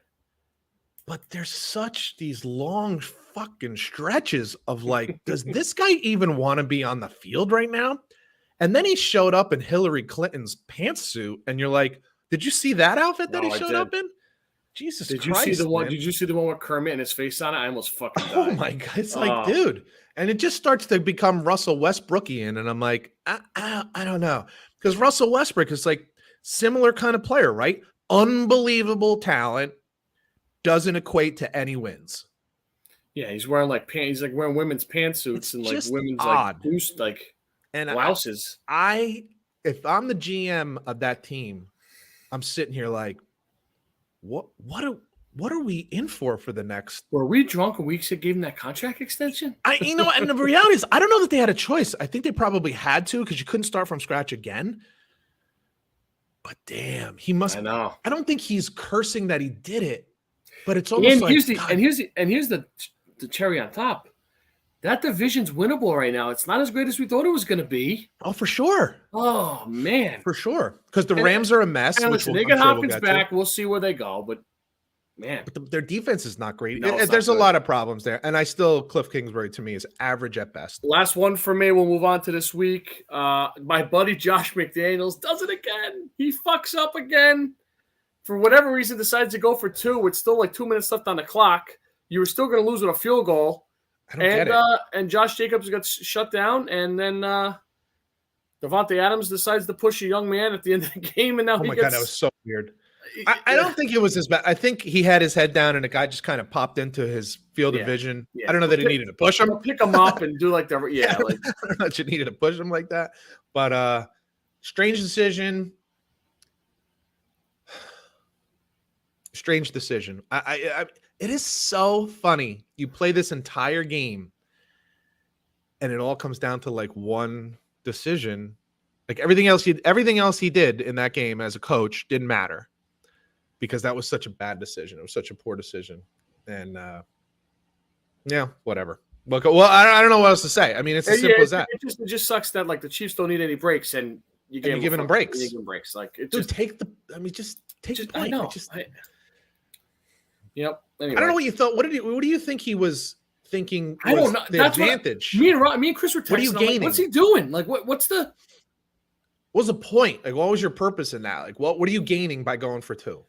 But there's these long fucking stretches of like, does this guy even want to be on the field right now? And then he showed up in Hillary Clinton's pantsuit and you're like, did you see that outfit that he showed up in? Jesus Christ. Did you see the one with Kermit and his face on it? I almost fucking died. Oh my God. It's like, dude. And it just starts to become Russell Westbrookian. And I'm like, I don't know. Because Russell Westbrook is like similar kind of player, right? Unbelievable talent doesn't equate to any wins. Yeah, he's wearing like pants. He's like wearing women's pantsuits and like women's odd. like boost like blouses. If I'm the GM of that team, I'm sitting here like, what are we in for the next? Were we drunk when we gave him that contract extension? And the reality is, I don't know that they had a choice. I think they probably had to because you couldn't start from scratch again. But damn, he must. I know. I don't think he's cursing that he did it, but it's almost here's the cherry on top. That division's winnable right now. It's not as great as we thought it was going to be. Oh, for sure. Oh man, for sure. Because the Rams are a mess. And listen, they get Hopkins back. We'll see where they go. But man, their defense is not great. No, there's a lot of problems there, and Cliff Kingsbury to me is average at best. Last one for me. We'll move on to this week. My buddy Josh McDaniels does it again. He fucks up again. For whatever reason, decides to go for 2 with still like 2 minutes left on the clock. You were still going to lose with a field goal. I don't get it. And Josh Jacobs got shut down, and then Devontae Adams decides to push a young man at the end of the game, and now God, that was so weird. I don't think it was as bad. I think he had his head down, and a guy just kind of popped into his field of vision. Yeah. I don't know that he needed to push him. Pick him up and do like the like. I don't know that you needed to push him like that, but strange decision. Strange decision. It is so funny. You play this entire game and it all comes down to like one decision. Like everything else he did in that game as a coach didn't matter because that was such a bad decision. It was such a poor decision. And yeah, whatever. Well, I don't know what else to say. I mean, it's as simple as that. It just sucks that like the Chiefs don't need any breaks and you're giving them breaks. You give them breaks. Like it just take the point. I know. Yep. Anyway. I don't know what you thought. What do you think he was thinking? I don't know. The advantage. Me and Chris were texting. What are you gaining? Like, what's he doing? Like, what's the? What was the point? Like, what was your purpose in that? Like, what are you gaining by going for 2?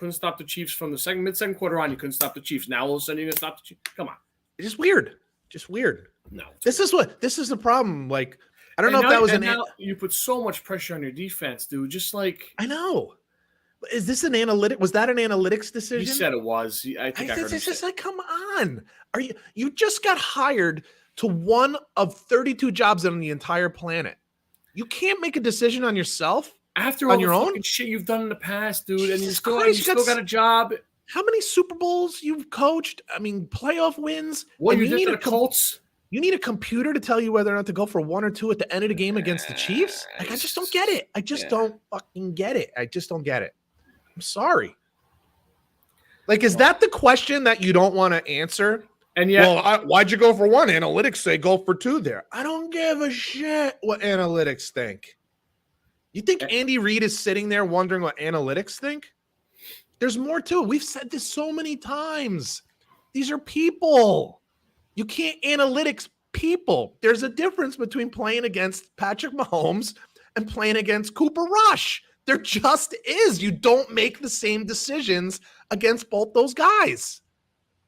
couldn't stop the Chiefs from the mid-second quarter on. You couldn't stop the Chiefs. Now all of a sudden you're going to stop the Chiefs. Come on. It's just weird. Just weird. No. This is the problem. Like, I don't know if that was now you put so much pressure on your defense, dude. Just like I know. Is this an analytic? Was that an analytics decision? You said it was. I think I heard it's just like, come on. You just got hired to one of 32 jobs on the entire planet. You can't make a decision on yourself after all your own shit you've done in the past, dude, and you still got a job. How many Super Bowls you've coached? I mean, playoff wins. What you did to the Colts? You need a computer to tell you whether or not to go for 1 or 2 at the end of the game against the Chiefs? Like, I just don't get it. I just don't fucking get it. I just don't get it. I'm sorry. Like, is that the question that you don't want to answer? And yet, well, why'd you go for 1? Analytics say go for 2 there. I don't give a shit what analytics think. You think Andy Reid is sitting there wondering what analytics think? There's more to it. We've said this so many times. These are people. You can't analytics people. There's a difference between playing against Patrick Mahomes and playing against Cooper Rush. There just is. You don't make the same decisions against both those guys.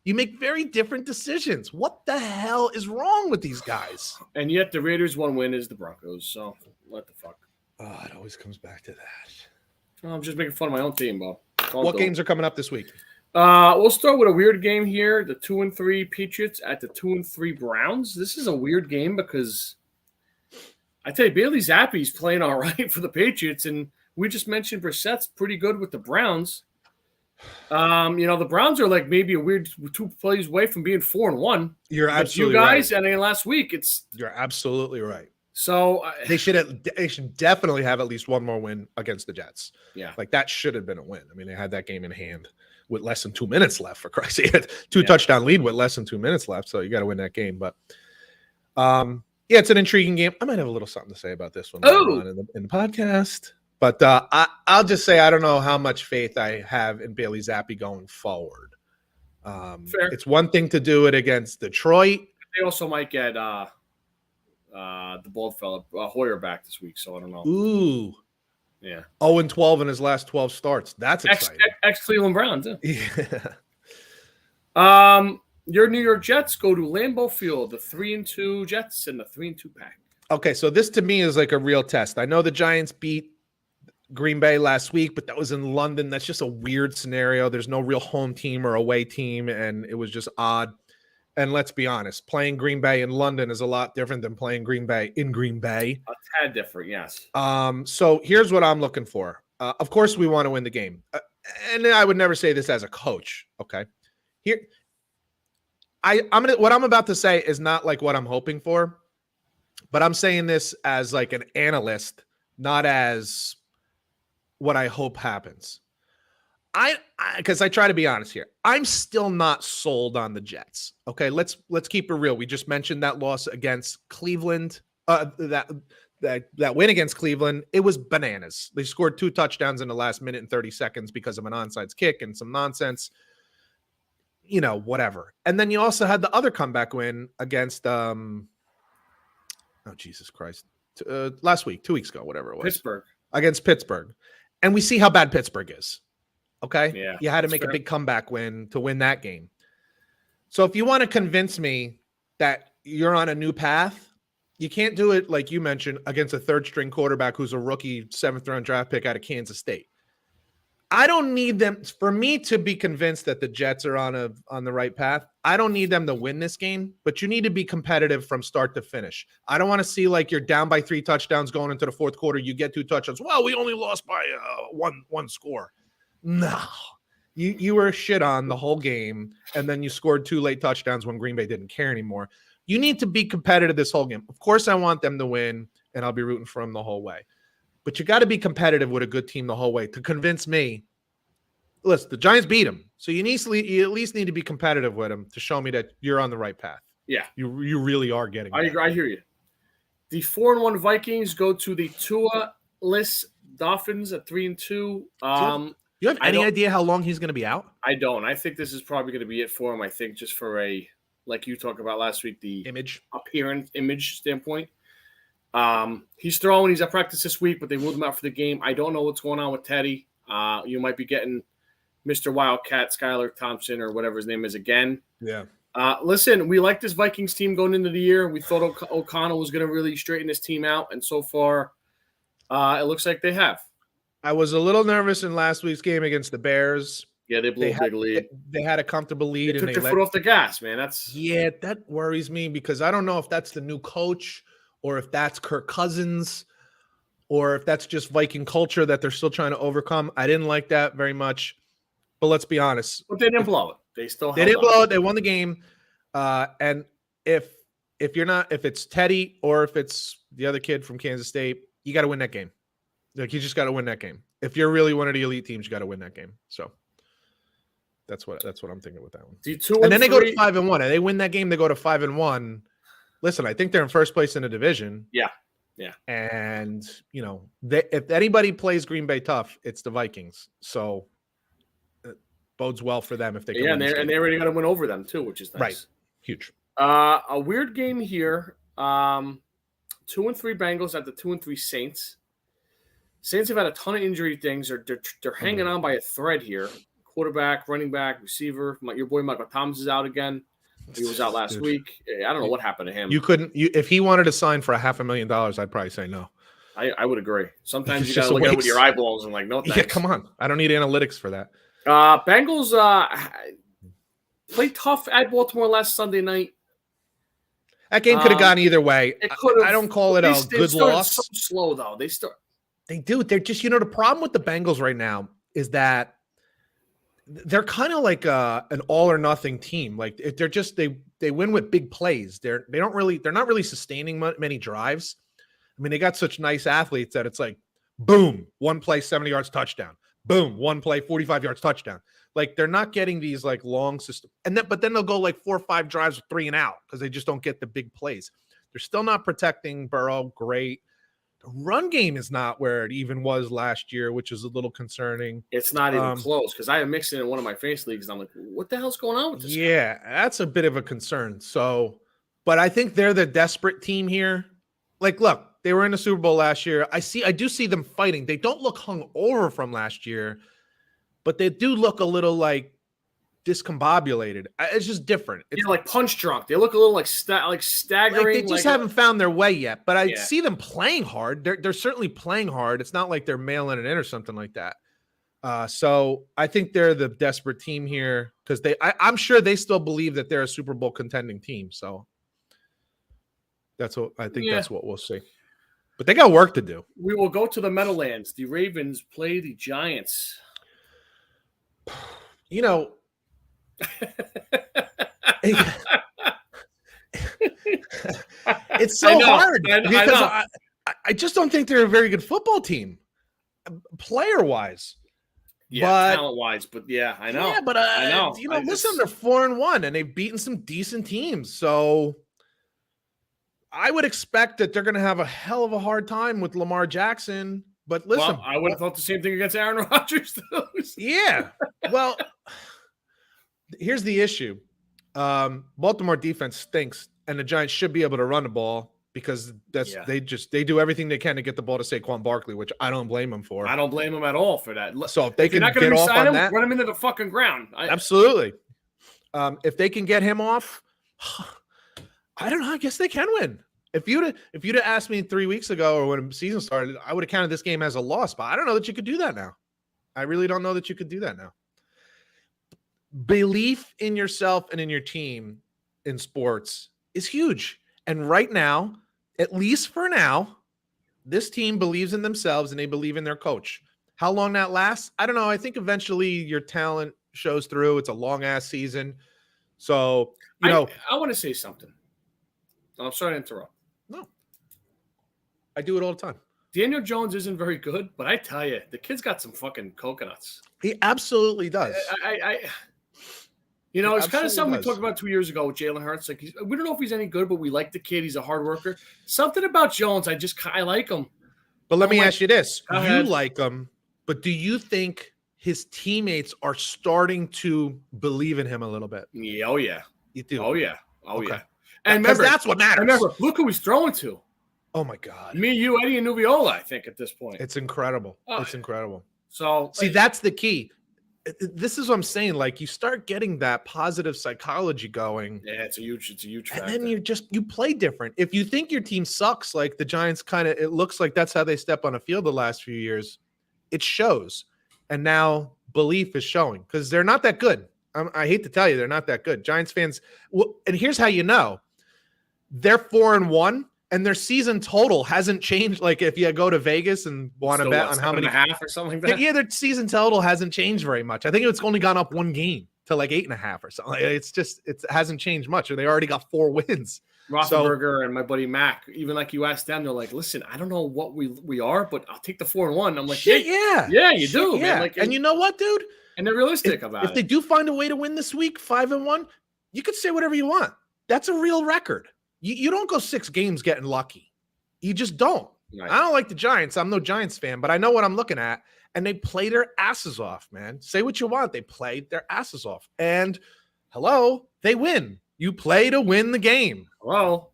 You make very different decisions. What the hell is wrong with these guys? And yet the Raiders' one win is the Broncos. So what the fuck? Oh, it always comes back to that. I'm just making fun of my own team, Bob. What games are coming up this week? We'll start with a weird game here. The 2-3 Patriots at the 2-3 Browns. This is a weird game because I tell you, Bailey Zappi's playing all right for the Patriots, and we just mentioned Brissett's pretty good with the Browns. The Browns are like maybe a weird 2 plays away from being 4-1. You're absolutely you guys, right. And then last week, you're absolutely right. So they should definitely have at least one more win against the Jets. Yeah, like that should have been a win. I mean, they had that game in hand with less than 2 minutes left. For Christ's sake, 2 touchdown lead with less than 2 minutes left. So you got to win that game. But it's an intriguing game. I might have a little something to say about this one in the podcast. But I'll just say I don't know how much faith I have in Bailey Zappi going forward. Fair. It's one thing to do it against Detroit. They also might get the bald fella Hoyer back this week, so I don't know. Ooh, yeah. 0-12 in his last 12 starts. That's exciting. Ex Cleveland Browns. Yeah. Your New York Jets go to Lambeau Field. The 3-2 Jets and the 3-2 Pack. Okay, so this to me is like a real test. I know the Giants beat Green Bay last week, but that was in London. That's just a weird scenario. There's no real home team or away team, and it was just odd. And let's be honest, playing Green Bay in London is a lot different than playing Green Bay in Green Bay. A tad different, yes. So here's what I'm looking for. Of course, we want to win the game. And I would never say this as a coach, okay? What I'm about to say is not like what I'm hoping for, but I'm saying this as like an analyst, not as what I hope happens. Because I try to be honest here. I'm still not sold on the Jets. Okay, let's keep it real. We just mentioned that loss against Cleveland. That win against Cleveland, it was bananas. They scored 2 touchdowns in the last minute and 30 seconds because of an onside kick and some nonsense. Whatever. And then you also had the other comeback win against Jesus Christ. Last week, 2 weeks ago, whatever it was. Pittsburgh. Against Pittsburgh. And we see how bad Pittsburgh is. Okay. Yeah, you had to make a big comeback win to win that game. So if you want to convince me that you're on a new path, you can't do it like you mentioned against a 3rd-string quarterback who's a rookie 7th-round draft pick out of Kansas State. I don't need them for me to be convinced that the Jets are on the right path. I don't need them to win this game, but you need to be competitive from start to finish. I don't want to see like you're down by 3 touchdowns going into the 4th quarter. You get 2 touchdowns. Well, we only lost by one score. No, you were shit on the whole game, and then you scored 2 late touchdowns when Green Bay didn't care anymore. You need to be competitive this whole game. Of course, I want them to win, and I'll be rooting for them the whole way. But you got to be competitive with a good team the whole way to convince me. Listen, the Giants beat them, so you at least need to be competitive with them to show me that you're on the right path. Yeah, you really are getting. I hear you. The 4-1 Vikings go to the Tua-less Dolphins at 3-2. You have any idea how long he's going to be out? I don't. I think this is probably going to be it for him. I think just for like you talked about last week, the image standpoint. He's throwing. He's at practice this week, but they ruled him out for the game. I don't know what's going on with Teddy. You might be getting Mr. Wildcat, Skylar Thompson, or whatever his name is again. Yeah. Listen, we like this Vikings team going into the year. We thought O'Connell was going to really straighten this team out, and so far, it looks like they have. I was a little nervous in last week's game against the Bears. Yeah, they blew a big lead. They had a comfortable lead. They took their foot off the gas, man. That worries me because I don't know if that's the new coach or if that's Kirk Cousins or if that's just Viking culture that they're still trying to overcome. I didn't like that very much. But let's be honest. But they didn't blow it. They didn't blow it. They won the game. And if it's Teddy or if it's the other kid from Kansas State, you got to win that game. Like you just got to win that game. If you're really one of the elite teams, you got to win that game. So that's what I'm thinking with that one. And then they go to 5-1. And they win that game. They go to 5-1. Listen, I think they're in first place in the division. Yeah. And if anybody plays Green Bay tough, it's the Vikings. So it bodes well for them if they can. Yeah, and they already got to win over them too, which is nice. Right, huge. A weird game here. 2-3 Bengals at the 2-3 Saints. Saints have had a ton of injury things. They're hanging on by a thread here. Quarterback, running back, receiver. Your boy Michael Thomas is out again. He was out last week. I don't know what happened to him. If he wanted to sign for $500,000, I'd probably say no. I would agree. Sometimes you got to look at it with your eyeballs and like, no thanks. Yeah, come on. I don't need analytics for that. Bengals played tough at Baltimore last Sunday night. That game could have gone either way. I don't call it a good loss. So slow though. They do. They're just, the problem with the Bengals right now is that they're kind of like an all or nothing team. Like they're just they win with big plays. They're not really sustaining many drives. I mean, they got such nice athletes that it's like, boom, one play, 70 yards touchdown. Boom, one play, 45 yards touchdown. Like they're not getting these like long system. But then they'll go like 4 or 5 drives with 3 and out because they just don't get the big plays. They're still not protecting Burrow. Great. The run game is not where it even was last year, which is a little concerning. It's not even close because I have mixed it in one of my fantasy leagues. And I'm like, what the hell's going on with this guy? That's a bit of a concern. So, but I think they're the desperate team here. Like, look, they were in the Super Bowl last year. I do see them fighting. They don't look hung over from last year, but they do look a little like discombobulated. It's just different. It's like punch drunk. They look a little like staggering. Like they just haven't found their way yet. But I see them playing hard. They're certainly playing hard. It's not like they're mailing it in or something like that. So I think they're the desperate team here because I'm sure they still believe that they're a Super Bowl contending team. So that's what I think. That's what we'll see. But they got work to do. We will go to the Meadowlands. The Ravens play the Giants. It's so hard because I just don't think they're a very good football team, player-wise. Yeah, talent-wise, but yeah, I know. Yeah, but I know. Listen, they're 4-1 and they've beaten some decent teams, so I would expect that they're going to have a hell of a hard time with Lamar Jackson. But listen, I would have thought the same thing against Aaron Rodgers. Yeah, well. Here's the issue. Baltimore defense stinks, and the Giants should be able to run the ball because they do everything they can to get the ball to Saquon Barkley, which I don't blame them for. I don't blame them at all for that. So if they can get off on that, run him into the fucking ground. Absolutely. If they can get him off, I don't know. I guess they can win. If you'd have asked me 3 weeks ago or when the season started, I would have counted this game as a loss. But I don't know that you could do that now. I really don't know that you could do that now. Belief in yourself and in your team in sports is huge. And right now, at least for now, this team believes in themselves and they believe in their coach. How long that lasts? I don't know. I think eventually your talent shows through. It's a long ass season. So, I want to say something. I'm sorry to interrupt. No. I do it all the time. Daniel Jones isn't very good, but I tell you, the kid's got some fucking coconuts. He absolutely does. It's kind of something we talked about 2 years ago with Jalen Hurts. Like we don't know if he's any good, but we like the kid. He's a hard worker. Something about Jones, I like him. But let me ask you this: you like him, but do you think his teammates are starting to believe in him a little bit? Yeah, oh yeah, you do. Oh yeah, okay. Yeah. And remember, that's what matters. Remember, look who he's throwing to. Oh my God! Me, you, Eddie, and Nuviola. I think at this point, it's incredible. It's incredible. So see, that's the key. this is what I'm saying. Like, you start getting that positive psychology going. Yeah, it's a huge factor. And then you play different. If you think your team sucks, like the Giants it looks like that's how they step on a field the last few years. It shows. And now belief is showing because they're not that good. I hate to tell you, they're not that good. Giants fans, and here's how you know. They're 4-1, and their season total hasn't changed. Like if you go to Vegas and want to bet on how many 7.5 or something like that. Yeah, their season total hasn't changed very much. I think it's only gone up one game to like 8.5 or something. It hasn't changed much. Or they already got 4 wins. Roethlisberger and my buddy Mac, even like you asked them, they're like, "Listen, I don't know what we are, but I'll take the 4-1." I'm like, Shit, yeah, you do, man. Like, and you know what, dude? And they're realistic about it. If they do find a way to win this week, 5-1, you could say whatever you want. That's a real record. You don't go 6 games getting lucky. You just don't. Right. I don't like the Giants. I'm no Giants fan, but I know what I'm looking at. And they play their asses off, man. Say what you want. They played their asses off. And hello, they win. You play to win the game. Hello.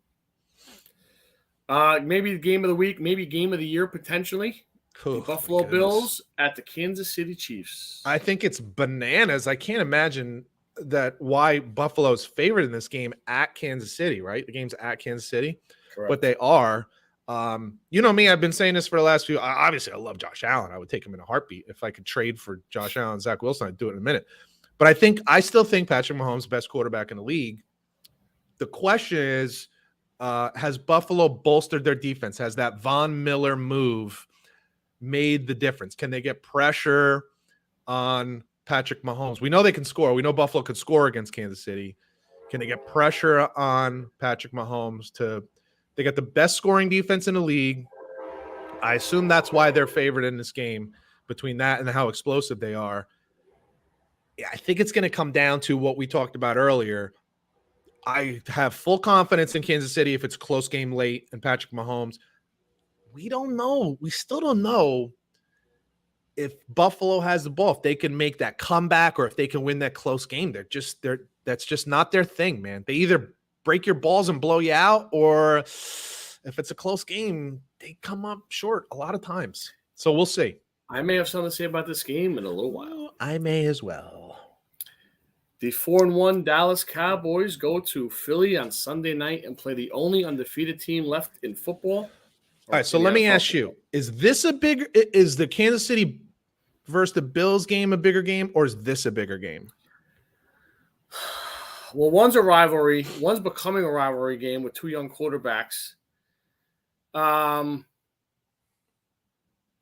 Maybe the game of the week, maybe game of the year potentially. The Buffalo Bills at the Kansas City Chiefs. I think it's bananas. I can't imagine why Buffalo's favored in this game at Kansas City, right? The game's at Kansas City. Correct. But they are. You know me, I've been saying this for the last few. Obviously, I love Josh Allen. I would take him in a heartbeat. If I could trade for Josh Allen and Zach Wilson, I'd do it in a minute. But I still think Patrick Mahomes is the best quarterback in the league. The question is, has Buffalo bolstered their defense? Has that Von Miller move made the difference? Can they get pressure on Patrick Mahomes? We know they can score. We know Buffalo could score against Kansas City. Can they get pressure on Patrick Mahomes they got the best scoring defense in the league. I assume that's why they're favored in this game, between that and how explosive they are. Yeah, I think it's going to come down to what we talked about earlier. I have full confidence in Kansas City if it's a close game late and Patrick Mahomes. We don't know. We still don't know if Buffalo has the ball, if they can make that comeback or if they can win that close game. That's just not their thing, man. They either break your balls and blow you out, or if it's a close game, they come up short a lot of times. So we'll see. I may have something to say about this game in a little while. I may as well. The 4-1 Dallas Cowboys go to Philly on Sunday night and play the only undefeated team left in football. All right, so let me ask you, is the Kansas City versus the Bills game a bigger game, or is this a bigger game? Well, one's a rivalry. One's becoming a rivalry game with 2 young quarterbacks.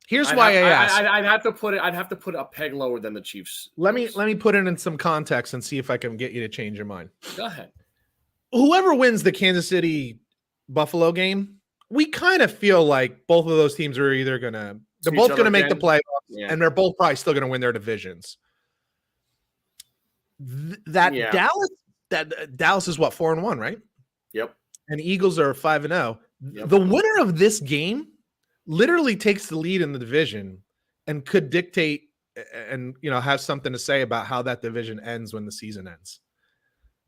Here's why I asked. I'd have to put it a peg lower than the Chiefs. Let me put it in some context and see if I can get you to change your mind. Go ahead. Whoever wins the Kansas City Buffalo game, we kind of feel like both of those teams are either they're both going to make the playoffs, and they're both probably still going to win their divisions. Dallas is what, 4-1, right? Yep. And Eagles are 5-0. Yep. The winner of this game literally takes the lead in the division and could dictate and have something to say about how that division ends when the season ends.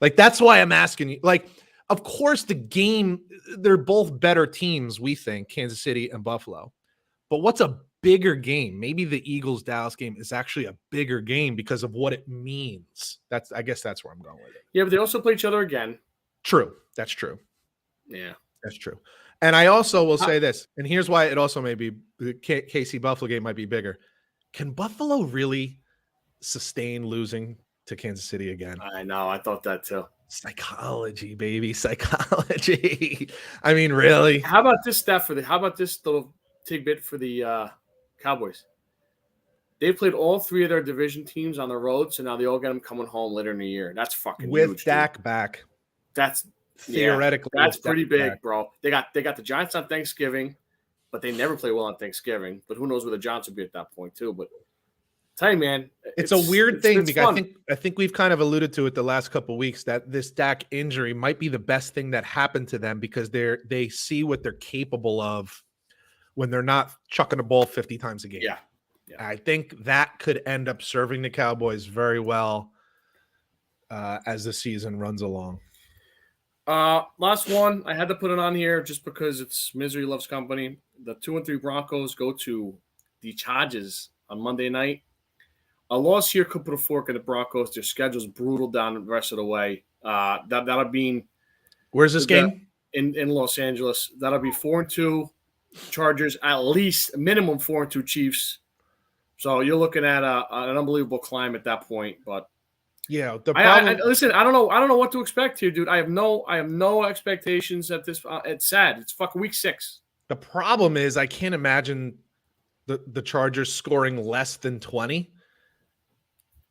Like, that's why I'm asking you. Like, of course, they're both better teams, we think, Kansas City and Buffalo. But what's a bigger game? Maybe the Eagles-Dallas game is actually a bigger game because of what it means. I guess that's where I'm going with it. Yeah, but they also play each other again. True. That's true. Yeah. That's true. And I also will say this, and here's why it also may be the KC Buffalo game might be bigger. Can Buffalo really sustain losing to Kansas City again? I know. I thought that too. Psychology, baby. Psychology. I mean, really? How about this little tidbit for the Cowboys? They've played all 3 of their division teams on the road, so now they all get them coming home later in the year. That's fucking with huge, Dak dude. back. That's theoretically. That's pretty big, bro. They got the Giants on Thanksgiving, but they never play well on Thanksgiving. But who knows where the Giants will be at that point too? But tell you, man, it's a weird thing because I think we've kind of alluded to it the last couple of weeks that this Dak injury might be the best thing that happened to them because they see what they're capable of when they're not chucking the ball 50 times a game. Yeah. I think that could end up serving the Cowboys very well as the season runs along. Last one, I had to put it on here just because it's misery loves company. The 2-3 Broncos go to the Chargers on Monday night. A loss here could put a fork in the Broncos. Their schedule's brutal down the rest of the way. That'll be Where's this game? In Los Angeles. That'll be 4-2 Chargers, at least minimum 4-2 Chiefs. So you're looking at an unbelievable climb at that point. But yeah, the problem. Listen, I don't know what to expect here, dude. I have no expectations at this. It's sad. It's fucking week 6. The problem is I can't imagine the Chargers scoring less than 20.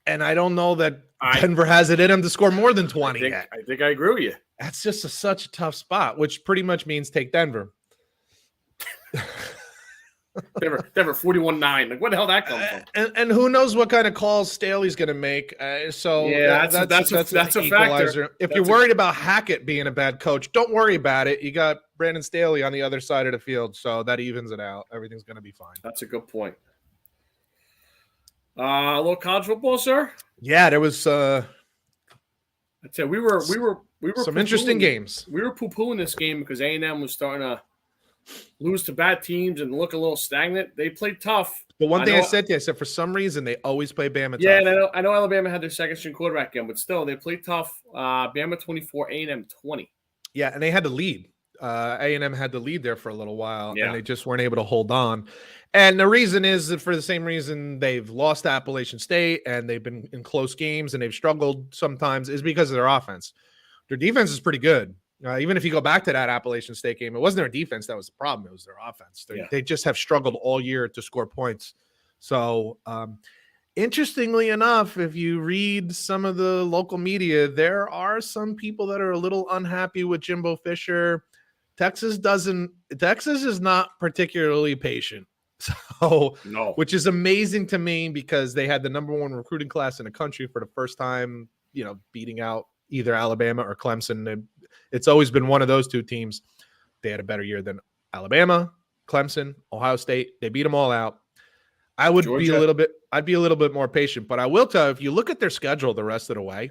And I don't know that Denver has it in them to score more than 20 I think I agree with you. That's just such a tough spot, which pretty much means take Denver. Denver 41-9. Like, where the hell that come from? And who knows what kind of calls Staley's going to make. So yeah, that's a factor. If you're worried about Hackett being a bad coach, don't worry about it. You got Brandon Staley on the other side of the field, so that evens it out. Everything's going to be fine. That's a good point. A little college football, sir. Yeah, there was. I'd say we were some interesting games. We were poo-pooing this game because A&M was starting to lose to bad teams and look a little stagnant. They played tough. But one thing I said for some reason they always play Bama tough. Yeah, and I know Alabama had their second-string quarterback again, but still they played tough. Bama 24, A&M 20. Yeah, and they had to lead. A&M had to lead there for a little while, and they just weren't able to hold on. And the reason is that for the same reason they've lost to Appalachian State and they've been in close games and they've struggled sometimes is because of their offense. Their defense is pretty good. Even if you go back to that Appalachian State game, it wasn't their defense that was the problem. It was their offense. They just have struggled all year to score points. So interestingly enough, if you read some of the local media, there are some people that are a little unhappy with Jimbo Fisher. Texas is not particularly patient. So, no. Which is amazing to me because they had the number 1 recruiting class in the country for the first time, beating out either Alabama or Clemson. It's always been one of those two teams. They had a better year than Alabama, Clemson, Ohio State. They beat them all out. I'd be a little bit more patient, but I will tell you, if you look at their schedule the rest of the way,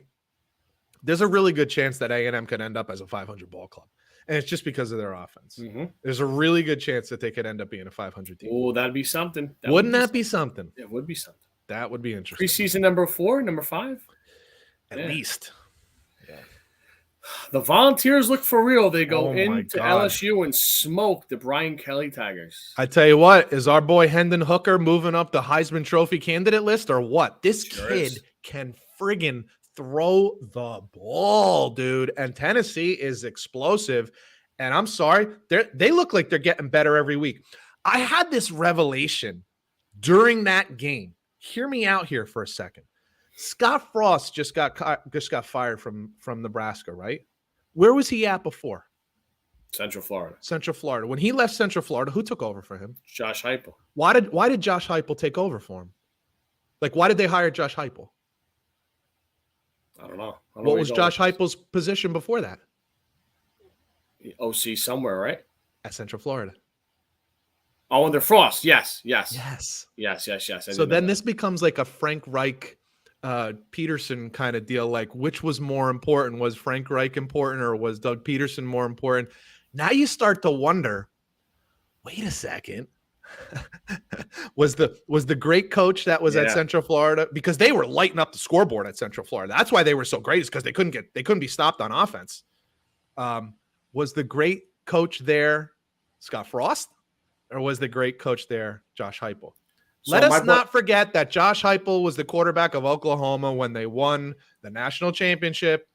there's a really good chance that A&M could end up as a 500 ball club. And it's just because of their offense. Mm-hmm. There's a really good chance that they could end up being a 500 team. Oh, that'd be something. Wouldn't that be something? It would be something. That would be interesting. Preseason number 4, number 5? At least. Yeah. The Volunteers look for real. They go into God. LSU and smoke the Brian Kelly Tigers. I tell you what, is our boy Hendon Hooker moving up the Heisman Trophy candidate list or what? This kid can friggin' throw the ball, dude. And Tennessee is explosive. And I'm sorry, they look like they're getting better every week. I had this revelation during that game. Hear me out here for a second. Scott Frost just got fired from Nebraska, right? Where was he at before? Central Florida. When he left Central Florida, who took over for him? Josh Heupel. Why did Josh Heupel take over for him? Like, why did they hire Josh Heupel? I don't know. What was Josh Heupel's position before that? OC somewhere, right? At Central Florida. Oh, under Frost. Yes. So then this becomes like a Frank Reich, Peterson kind of deal. Like, which was more important? Was Frank Reich important or was Doug Peterson more important? Now you start to wonder, wait a second. was the great coach that was at Central Florida, because they were lighting up the scoreboard at Central Florida. That's why they were so great, is because they couldn't be stopped on offense. Was the great coach there Scott Frost, or was the great coach there Josh Heupel? Let us not forget that Josh Heupel was the quarterback of Oklahoma when they won the national championship.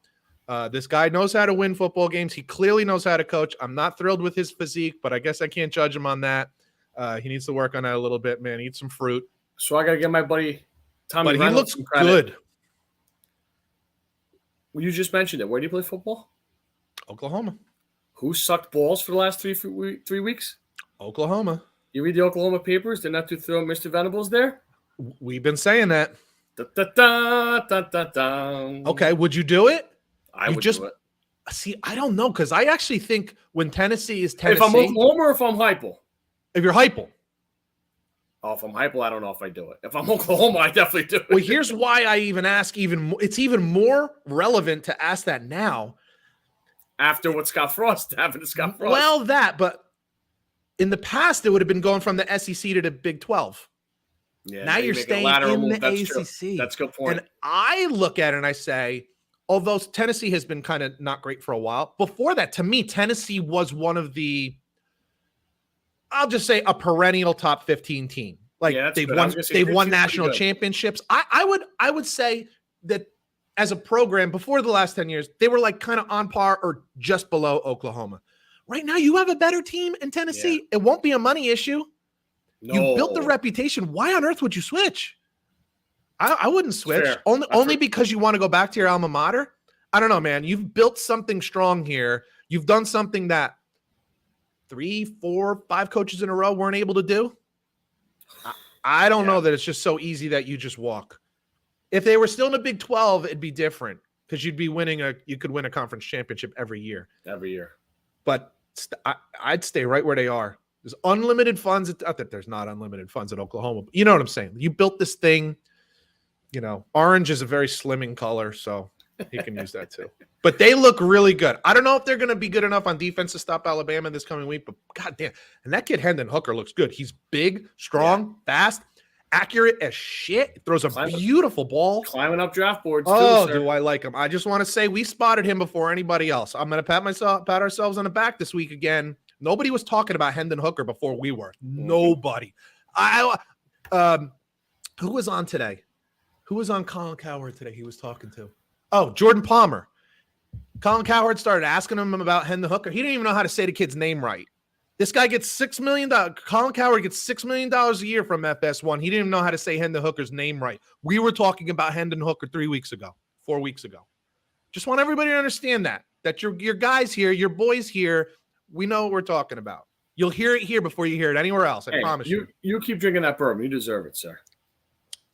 This guy knows how to win football games. He clearly knows how to coach. I'm not thrilled with his physique, but I guess I can't judge him on that. He needs to work on that a little bit, man. Eat some fruit. So I got to get my buddy Tommy But he looks good. Well, you just mentioned it. Where do you play football? Oklahoma. Who sucked balls for the last 3 weeks? Oklahoma. You read the Oklahoma papers? They're not to throw Mr. Venables there? We've been saying that. Da-da-da. Okay, would you do it? I would do it. See, I don't know, because I actually think when Tennessee is Tennessee. If I'm Oklahoma or if I'm Heupel? If you're Heupel. Oh, if I'm Heupel, I don't know if I do it. If I'm Oklahoma, I definitely do it. Well, here's why I even ask it's even more relevant to ask that now. After what Scott Frost happened to Scott Frost. Well, but in the past, it would have been going from the SEC to the Big 12. Yeah, Now you're making a staying lateral in move. the That's true. ACC. That's a good point. And I look at it and I say, although Tennessee has been kind of not great for a while, before that, to me, Tennessee was one of the, I'll just say, a perennial top 15 team. Like Yeah, that's they've good. I was won, gonna say they've won 15 's pretty national good. championships. I would say that as a program before the last 10 years, they were like kind of on par or just below Oklahoma. Right now, you have a better team in Tennessee. It won't be a money issue. No. You've built the reputation. Why on earth would you switch? I wouldn't switch. Fair. Only because you want to go back to your alma mater. I don't know, man. You've built something strong here. You've done something that 3, 4, 5 coaches in a row weren't able to do. I don't know that it's just so easy that you just walk. If they were still in the Big 12, it'd be different because you could win a conference championship every year. But I'd stay right where they are. There's unlimited funds. Not that there's not unlimited funds at Oklahoma, but you know what I'm saying. You built this thing. Orange is a very slimming color, so he can use that too. But they look really good. I don't know if they're going to be good enough on defense to stop Alabama this coming week, but goddamn. And that kid Hendon Hooker looks good. He's big, strong, fast, accurate as shit. Throws a beautiful ball. Climbing up draft boards too, sir. Do I like him? I just want to say we spotted him before anybody else. I'm going to pat ourselves on the back this week again. Nobody was talking about Hendon Hooker before we were. Nobody. Who was on today? Who was on Colin Cowherd today he was talking to? Oh, Jordan Palmer. Colin Cowherd started asking him about Hendon Hooker. He didn't even know how to say the kid's name right. This guy gets $6 million. Colin Cowherd gets $6 million a year from FS1. He didn't even know how to say Hendon Hooker's name right. We were talking about Hendon Hooker 4 weeks ago. Just want everybody to understand that your guys here, your boys here, we know what we're talking about. You'll hear it here before you hear it anywhere else. I promise you. You keep drinking that bourbon. You deserve it, sir.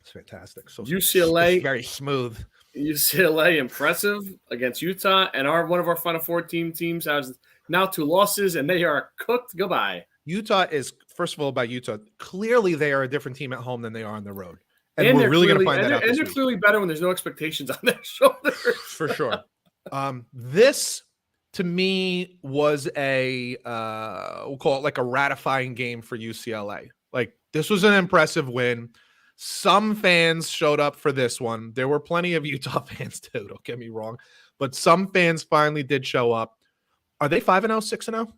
It's fantastic. So UCLA, it's very smooth. UCLA impressive against Utah, and one of our Final Four teams has now 2 losses, and they are cooked. Goodbye. Utah is, first of all, about Utah. Clearly, they are a different team at home than they are on the road, and we're really going to find that out. And they're clearly better when there's no expectations on their shoulders. For sure. This to me was we'll call it like a ratifying game for UCLA. Like this was an impressive win. Some fans showed up for this one. There were plenty of Utah fans too, don't get me wrong. But some fans finally did show up. Are they 5-0, 6-0?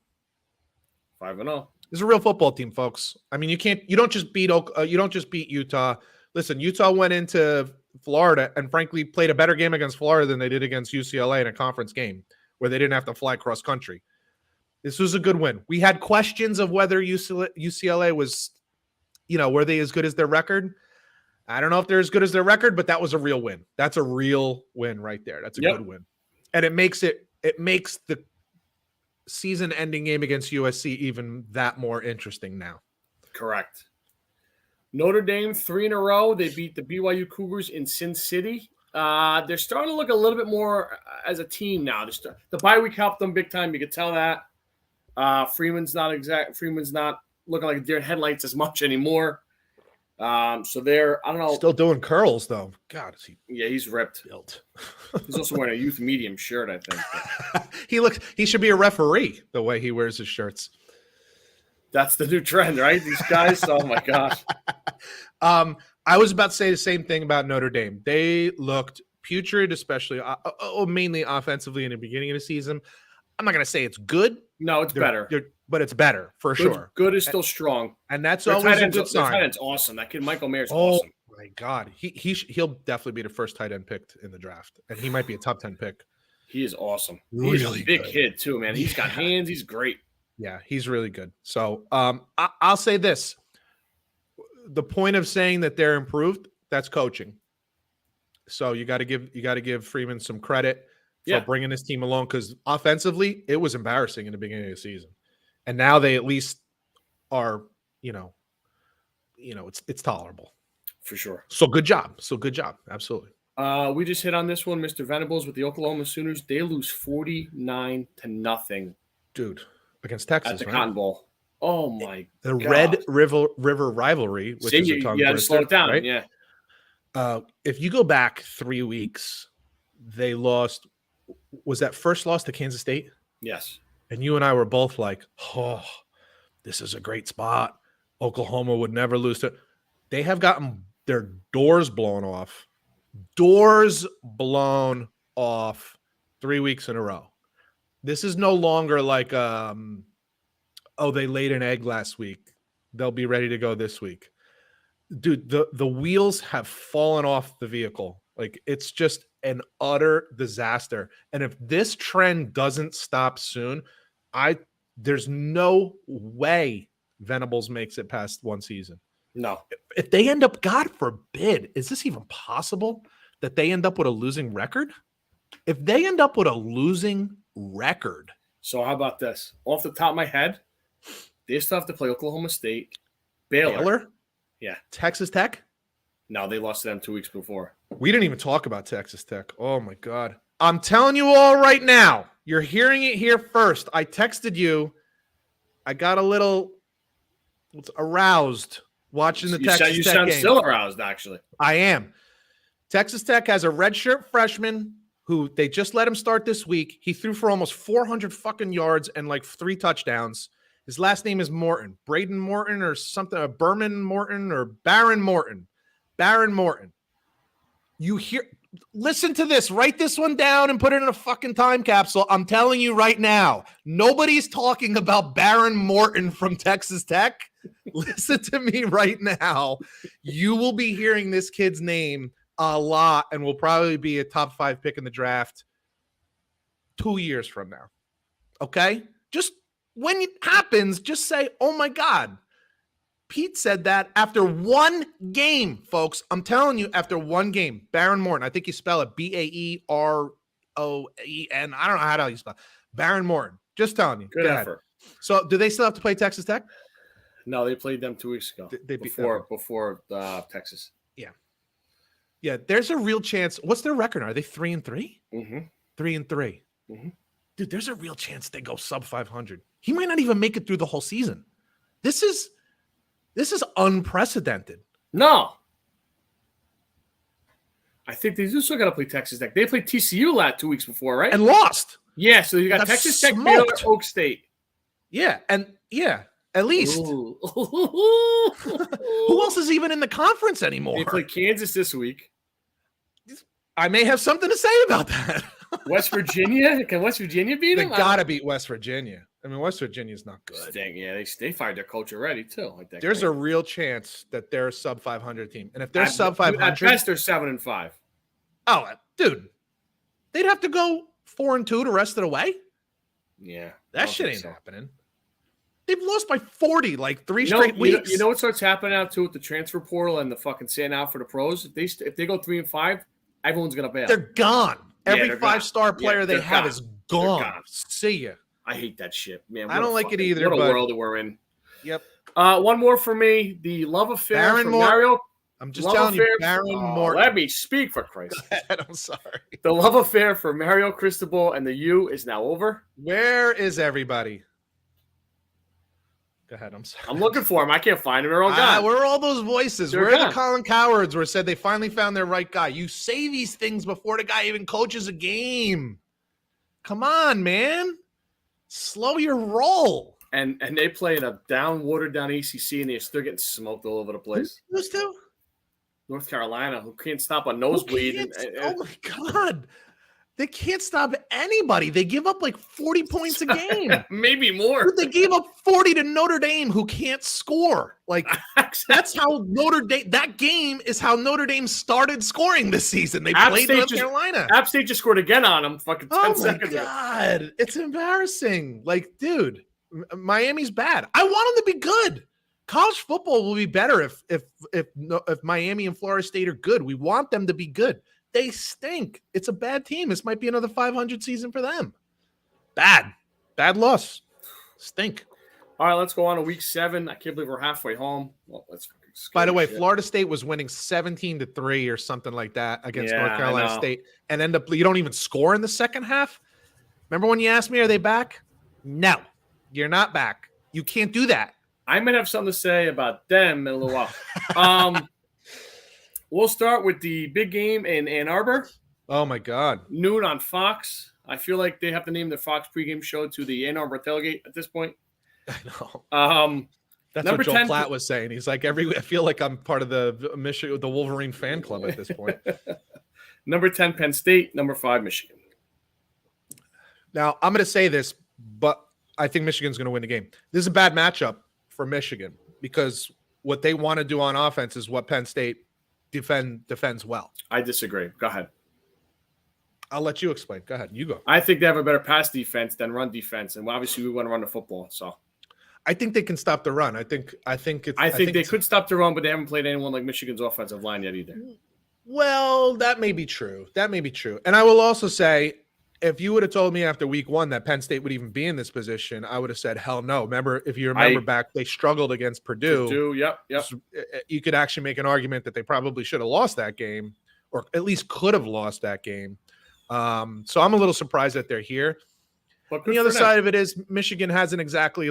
5-0. This is a real football team, folks. I mean, you don't just beat Utah. Listen, Utah went into Florida and frankly played a better game against Florida than they did against UCLA in a conference game where they didn't have to fly cross country. This was a good win. We had questions of whether UCLA was, were they as good as their record? I don't know if they're as good as their record, but that was a real win. That's a real win right there. That's a good win. And it makes the season-ending game against USC even that more interesting now. Correct. Notre Dame 3 in a row. They beat the BYU Cougars in Sin City. They're starting to look a little bit more as a team now. The bye week helped them big time. You could tell that. Freeman's not looking like a deer in headlights as much anymore. So they're, I don't know. Still doing curls though. God, is he? Yeah, he's ripped. Built. He's also wearing a youth medium shirt, I think. He should be a referee the way he wears his shirts. That's the new trend, right? These guys. Oh my gosh. I was about to say the same thing about Notre Dame. They looked putrid, especially mainly offensively in the beginning of the season. I'm not going to say it's good. No, it's better. But it's better for sure. Good is still strong. And that's always a good sign. Their tight end's awesome. That kid, Michael Mayer's awesome. Oh, my God. He'll definitely be the first tight end picked in the draft. And he might be a top 10 pick. He is awesome. Really he's a big kid, too, man. He's got hands. He's great. Yeah, he's really good. So I'll say this. The point of saying that they're improved, that's coaching. So you got to give Freeman some credit for bringing this team along, because offensively, it was embarrassing in the beginning of the season. And now they at least are, it's tolerable. For sure. So good job. Absolutely. We just hit on this one, Mr. Venables with the Oklahoma Sooners. They lose 49-0. Dude, against Texas, at the right? Cotton Bowl. Oh my the God. Red River rivalry, which is a tongue to slow it down, right? Yeah. If you go back 3 weeks, they lost. Was that first loss to Kansas State? Yes. And you and I were both like, "Oh, this is a great spot. Oklahoma would never lose to." They have gotten their doors blown off. Doors blown off 3 weeks in a row. This is no longer like, they laid an egg last week. They'll be ready to go this week. Dude, the wheels have fallen off the vehicle. Like, it's just an utter disaster. And if this trend doesn't stop soon, there's no way Venables makes it past one season. No. If they end up, God forbid, is this even possible that they end up with a losing record? If they end up with a losing record. So how about this? Off the top of my head, they still have to play Oklahoma State, Baylor? Yeah. Texas Tech? No, they lost to them 2 weeks before. We didn't even talk about Texas Tech. Oh, my God. I'm telling you all right now. You're hearing it here first. I texted you. I got a little aroused watching the Texas Tech game. You sound still aroused, actually. I am. Texas Tech has a redshirt freshman who they just let him start this week. He threw for almost 400 fucking yards and like 3 touchdowns. His last name is Morton. Braden Morton or something. Berman Morton or Baron Morton. Baron Morton. Listen to this. Write this one down and put it in a fucking time capsule. I'm telling you right now, nobody's talking about Baron Morton from Texas Tech. Listen to me right now. You will be hearing this kid's name a lot and will probably be a top 5 pick in the draft 2 years from now. Okay? Just when it happens, just say, oh my God. Pete said that after one game, folks. I'm telling you, after one game. Baron Morton. I think you spell it Baeroen. I don't know how you spell it. Baron Morton. Just telling you. Good effort. So do they still have to play Texas Tech? No, they played them 2 weeks ago. They before Texas. Yeah. Yeah, there's a real chance. What's their record? Are they 3-3? Mm-hmm. 3-3. Mm-hmm. Dude, there's a real chance they go sub 500. He might not even make it through the whole season. This is unprecedented. No. I think they still got to play Texas Tech. They played TCU 2 weeks before, right? And lost. Yeah, so you got Texas Tech, Baylor, Oak State. Yeah, at least. Who else is even in the conference anymore? They play Kansas this week. I may have something to say about that. West Virginia? Can West Virginia beat them? They got to beat West Virginia. I mean, West Virginia's not good. Dang, yeah, they fired their coach already, too. There's a real chance that they're a sub 500 team. And if they're sub 500. At best, they're 7-5. Oh, dude. They'd have to go 4-2 the rest of the way. Yeah. That shit ain't happening. They've lost by 40 like 3 straight weeks. You know what starts happening now, too, with the transfer portal and the fucking saying out for the pros? If they go 3-5, everyone's going to bail. They're gone. Every 5-star player they have is gone. See ya. I hate that shit, man. I don't like it either. What a world that we're in. Yep. One more for me. The love affair from Mario. I'm just telling you, Baron Morton. Let me speak, for Christ's sake. I'm sorry. The love affair for Mario Cristobal and the U is now over. Where is everybody? Go ahead. I'm sorry. I'm looking for him. I can't find him. They're all gone. Where are all those voices? Where are the Colin Cowards where said they finally found their right guy? You say these things before the guy even coaches a game. Come on, man. Slow your roll. And they play in a watered down ACC, and they're still getting smoked all over the place. Who's two? North Carolina, who can't stop a nosebleed. Oh, my God. They can't stop anybody. They give up like 40 points a game. Maybe more. Dude, they gave up 40 to Notre Dame, who can't score. Like, that's how Notre Dame – that game is how Notre Dame started scoring this season. They played North Carolina. App State just scored again on them fucking 10 seconds. Oh, my God. It's embarrassing. Like, dude, Miami's bad. I want them to be good. College football will be better if Miami and Florida State are good. We want them to be good. They stink. It's a bad team. This might be another 500 season for them. Bad loss. Stink. All right, let's go on to week 7. I can't believe we're halfway home. Well, by the way, Florida State was winning 17-3 or something like that against North Carolina State, and end up you don't even score in the second half. Remember when you asked me, are they back? No, you're not back. You can't do that. I might have something to say about them in a little while. We'll start with the big game in Ann Arbor. Oh, my God. Noon on Fox. I feel like they have to name the Fox pregame show to the Ann Arbor tailgate at this point. I know. That's Number what Joel 10 Platt was saying. He's like, I feel like I'm part of the Wolverine fan club at this point. Number 10, Penn State. Number 5, Michigan. Now, I'm going to say this, but I think Michigan's going to win the game. This is a bad matchup for Michigan because what they want to do on offense is what Penn State defends well. I disagree. Go ahead. I'll let you explain. Go ahead. You go. I think they have a better pass defense than run defense, and obviously we want to run the football. So I think they can stop the run. I think they could stop the run, but they haven't played anyone like Michigan's offensive line yet either. Well, that may be true. And I will also say, if you would have told me after week 1 that Penn State would even be in this position, I would have said, hell no. If you remember back, they struggled against Purdue. Yep. You could actually make an argument that they probably should have lost that game, or at least could have lost that game. So I'm a little surprised that they're here. But the other side of it is Michigan hasn't exactly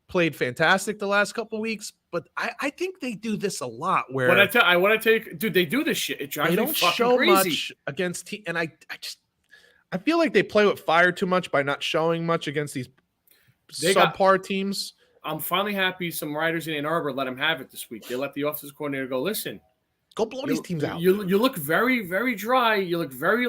played fantastic the last couple of weeks, but I think they do this a lot. Where I want to take, dude, they do this shit. It drives me fucking crazy. They don't show much against team, and I feel like they play with fire too much by not showing much against these subpar teams. I'm finally happy some writers in Ann Arbor let them have it this week. They let the offensive coordinator go, listen, go blow these teams out. You look very, very dry. You look very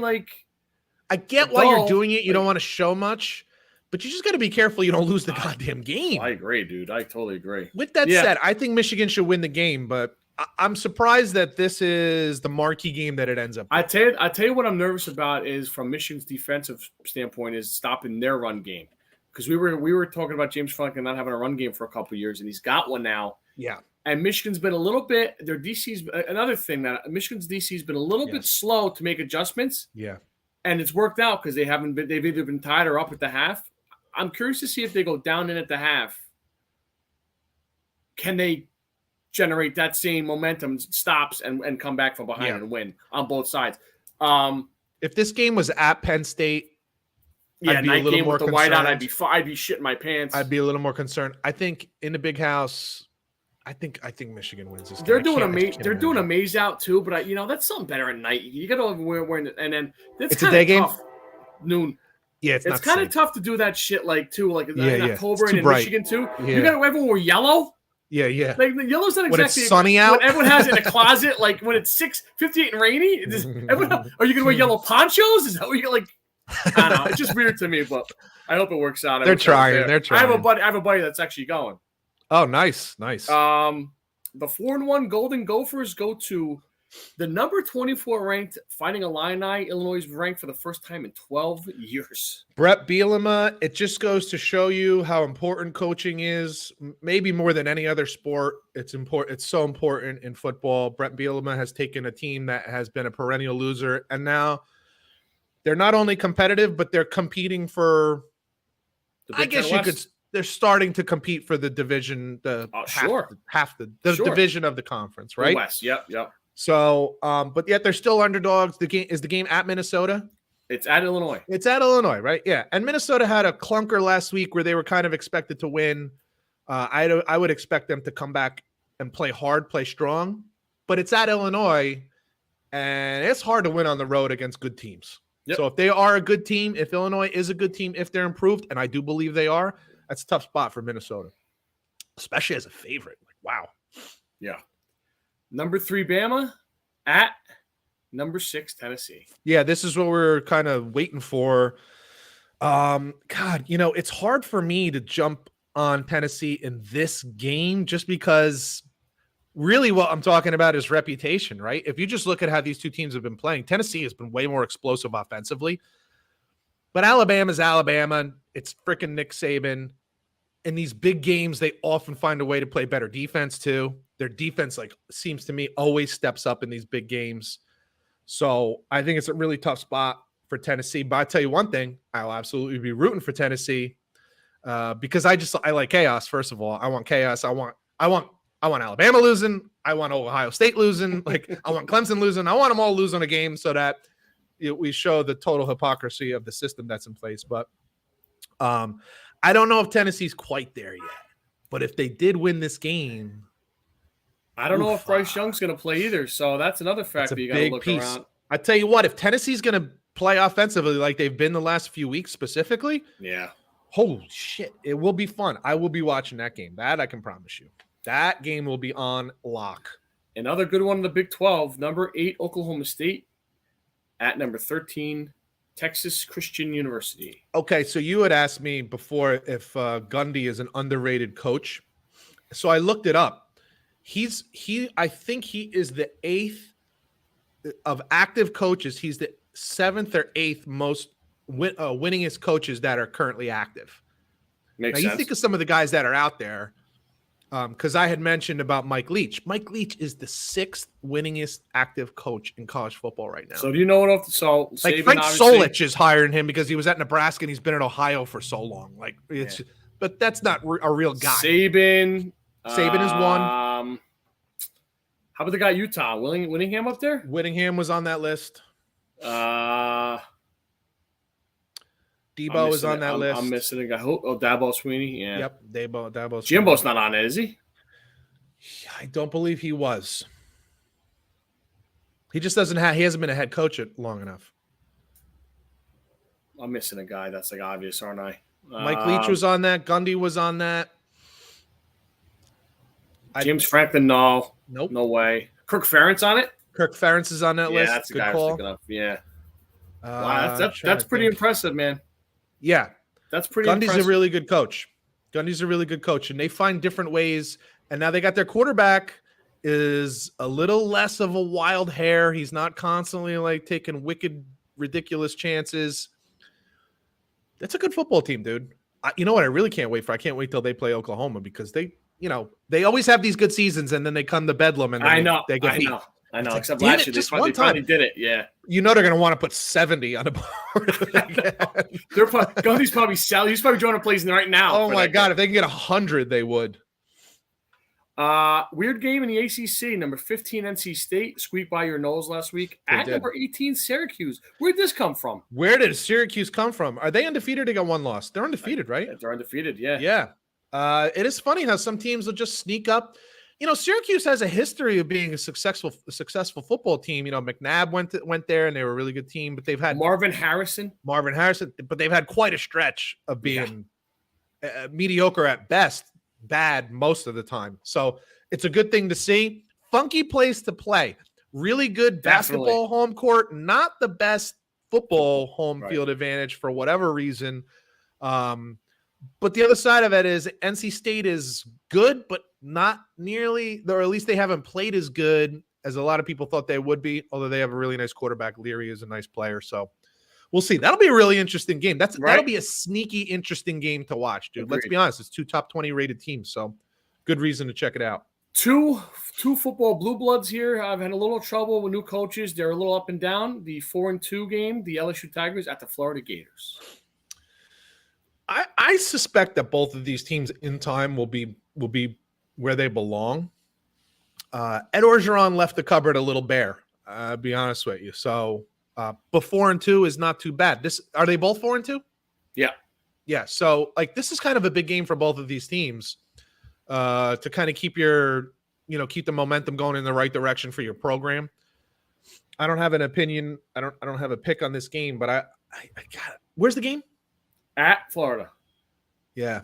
I get why you're doing it. You don't want to show much, but you just got to be careful you don't lose the goddamn game. I agree, dude. I totally agree. With that said, I think Michigan should win the game, but I'm surprised that this is the marquee game that it ends up. I tell you what I'm nervous about is from Michigan's defensive standpoint is stopping their run game, because we were talking about James Franklin not having a run game for a couple of years, and he's got one now. Yeah, and Michigan's been a little bit. Their DC's another thing that Michigan's DC's been a little bit slow to make adjustments. Yeah, and it's worked out because they've either been tied or up at the half. I'm curious to see if they go down in at the half. Can they generate that same momentum, stops, and come back from behind and win on both sides? If this game was at Penn State, I'd be a little more concerned. Whiteout, I'd be shitting my pants. I'd be a little more concerned. I think in the big house, I think Michigan wins this game. They're doing a maze out too, but that's something better at night. You got to wear and then it's a day game. Noon. Yeah, it's kind of tough to do that shit in October and in bright. Michigan too. Yeah. You got to everyone wear yellow. Yeah. Like the yellow's not exactly when it's sunny out. What everyone has in a closet, like when it's 6:58 and rainy. Are you gonna wear yellow ponchos? Is that what you're like? I don't know. It's just weird to me, but I hope it works out. They're trying. I have a buddy that's actually going. Oh, nice. The 4-1 Golden Gophers go to the number 24 ranked Fighting Illini. Illinois is ranked for the first time in 12 years. Brett Bielema, it just goes to show you how important coaching is, maybe more than any other sport. It's important. It's so important in football. Brett Bielema has taken a team that has been a perennial loser, and now they're not only competitive, but they're competing for, I guess you could, they're starting to compete for the division, half the division of the conference, right? The West. Yep. So, but yet they're still underdogs. The game at Minnesota. It's at Illinois. It's at Illinois, right? Yeah. And Minnesota had a clunker last week where they were kind of expected to win. I would expect them to come back and play hard, play strong. But it's at Illinois, and it's hard to win on the road against good teams. Yep. So if they are a good team, if Illinois is a good team, if they're improved, and I do believe they are, that's a tough spot for Minnesota, especially as a favorite. Like, wow. Yeah. Number 3, Bama at number 6, Tennessee. Yeah, this is what we're kind of waiting for. God, it's hard for me to jump on Tennessee in this game just because really what I'm talking about is reputation, right? If you just look at how these two teams have been playing, Tennessee has been way more explosive offensively. But Alabama's Alabama. It's freaking Nick Saban. In these big games, they often find a way to play better defense too. Their defense, seems to me, always steps up in these big games. So I think it's a really tough spot for Tennessee. But I tell you one thing, I'll absolutely be rooting for Tennessee because I like chaos. First of all, I want chaos. I want Alabama losing. I want Ohio State losing. I want Clemson losing. I want them all losing a game so that we show the total hypocrisy of the system that's in place. But I don't know if Tennessee's quite there yet. But if they did win this game, I don't know if Bryce Young's going to play either. So that's another factor you got to look around. I tell you what, if Tennessee's going to play offensively like they've been the last few weeks specifically, yeah, Holy shit. It will be fun. I will be watching that game. That I can promise you. That game will be on lock. Another good one in the Big 12. Number 8, Oklahoma State at number 13, Texas Christian University. Okay, so you had asked me before if Gundy is an underrated coach. So I looked it up. I think he is the 8th of active coaches. He's the 7th or 8th most winningest coaches that are currently active. Makes now, you sense. think of some of the guys that are out there, because I had mentioned about Mike Leach. Mike Leach is the 6th winningest active coach in college football right now. So do you know what? So like Saban, Frank Solich is hiring him because he was at Nebraska and he's been at Ohio for so long. Like it's, but that's not a real guy. Saban is one. How about the guy Utah? Winningham up there? Whittingham was on that list. Debo is on that list. I'm missing a guy. Oh, Dabo Sweeney. Yeah. Yep. Dabo. Jimbo's not on it, is he? I don't believe he was. He just doesn't have. He hasn't been a head coach long enough. I'm missing a guy. That's like obvious, aren't I? Mike Leach was on that. Gundy was on that. James Franklin, no. Nope. No way. Kirk Ferentz on it? Kirk Ferentz is on that list. That's the Good guy call. I was thinking of. Yeah. Wow, that's pretty impressive, man. Yeah. That's pretty Gundy's impressive. a really good coach. Gundy's a really good coach, and they find different ways. And now they got their quarterback is a little less of a wild hair. He's not constantly like taking wicked, ridiculous chances. That's a good football team, dude. You know what? I really can't wait for. I can't wait till they play Oklahoma because they always have these good seasons and then they come to Bedlam and they get beat. I know. Like, except last year, they finally did it. Yeah. You know they're going to want to put 70 on the board. Gundy's probably selling. He's probably joining plays right now. Oh my God! If they can get 100, they would. Weird game in the ACC. Number 15, NC State squeaked by your nose last week. Number 18, Syracuse. Where'd this come from? Where did Syracuse come from? Are they undefeated? They got one loss. They're undefeated, right? They're undefeated. Yeah. Yeah. It is funny how some teams will just sneak up. Syracuse has a history of being a successful football team. McNabb went there and they were a really good team, but they've had Marvin Harrison, but they've had quite a stretch of being mediocre at best, bad most of the time. So it's a good thing to see. Funky place to play. Really good basketball home court, not the best football home field advantage for whatever reason. But the other side of it is NC State is good, but not nearly, or at least they haven't played as good as a lot of people thought they would be, although they have a really nice quarterback. Leary is a nice player. So we'll see. That'll be a really interesting game. That'll be a sneaky, interesting game to watch, dude. Agreed. Let's be honest. It's 2 top 20 rated teams. So good reason to check it out. Two football blue bloods here. I've had a little trouble with new coaches. They're a little up and down. The 4-2 game, the LSU Tigers at the Florida Gators. I suspect that both of these teams in time will be where they belong. Ed Orgeron left the cupboard a little bare. I'll be honest with you. So, but 4-2 is not too bad. Are they both 4-2? Yeah. Yeah. So, this is kind of a big game for both of these teams to kind of keep keep the momentum going in the right direction for your program. I don't have an opinion. I don't have a pick on this game, but I got it. Where's the game? At Florida. Yeah.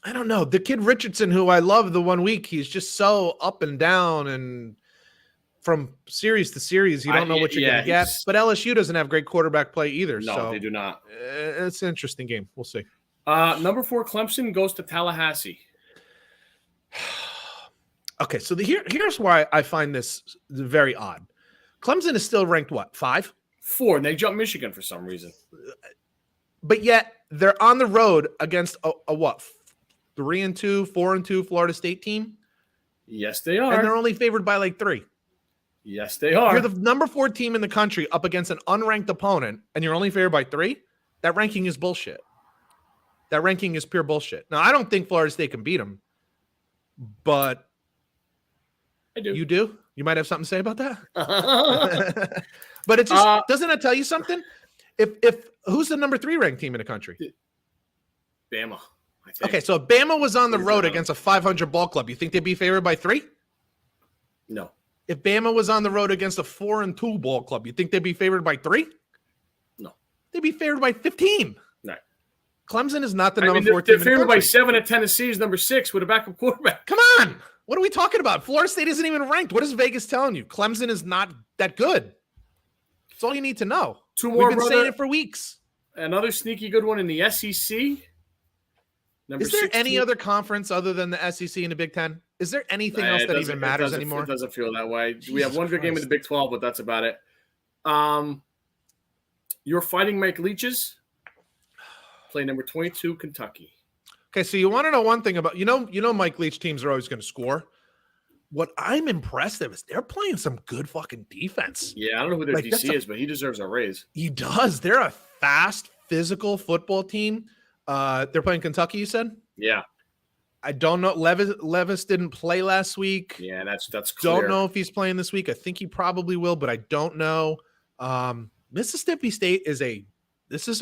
I don't know. The kid Richardson, who I love the 1 week, he's just so up and down and from series to series, you don't know what you're going to get. But LSU doesn't have great quarterback play either. No, they do not. It's an interesting game. We'll see. Number 4, Clemson goes to Tallahassee. Okay, so here's why I find this very odd. Clemson is still ranked, what, 5? 4, and they jumped Michigan for some reason. But yet they're on the road against a what, 3-2, 4-2 Florida State team? Yes, they are. And they're only favored by 3. Yes, they are. You're the number 4 team in the country up against an unranked opponent, and you're only favored by 3? That ranking is bullshit. That ranking is pure bullshit. Now, I don't think Florida State can beat them, but I do. You do? You might have something to say about that? But it just doesn't that tell you something? If who's the number 3 ranked team in the country? Bama. I think. Okay, so if Bama was on the road against a 500 ball club, you think they'd be favored by 3? No. If Bama was on the road against a 4-2 ball club, you think they'd be favored by 3? No. They'd be favored by 15. No. Clemson is not the number 4 team they're in the favored by country. 7 at Tennessee is number 6 with a backup quarterback. Come on. What are we talking about? Florida State isn't even ranked. What is Vegas telling you? Clemson is not that good. That's all you need to know. 2 more, We've been saying it for weeks. Another sneaky good one in the SEC. Is there 16. Any other conference other than the SEC and the Big Ten? Is there anything else that even matters anymore? It doesn't feel that way. We have one good game in the Big 12, but that's about it. You're fighting Mike Leach's. Play number 22, Kentucky. Okay, so you want to know one thing about Mike Leach teams are always going to score. What I'm impressed of is they're playing some good fucking defense. Yeah, I don't know who their DC is, but he deserves a raise. He does. They're a fast, physical football team. They're playing Kentucky, you said? Yeah. I don't know. Levis didn't play last week. Yeah, that's clear. Don't know if he's playing this week. I think he probably will, but I don't know. Mississippi State is a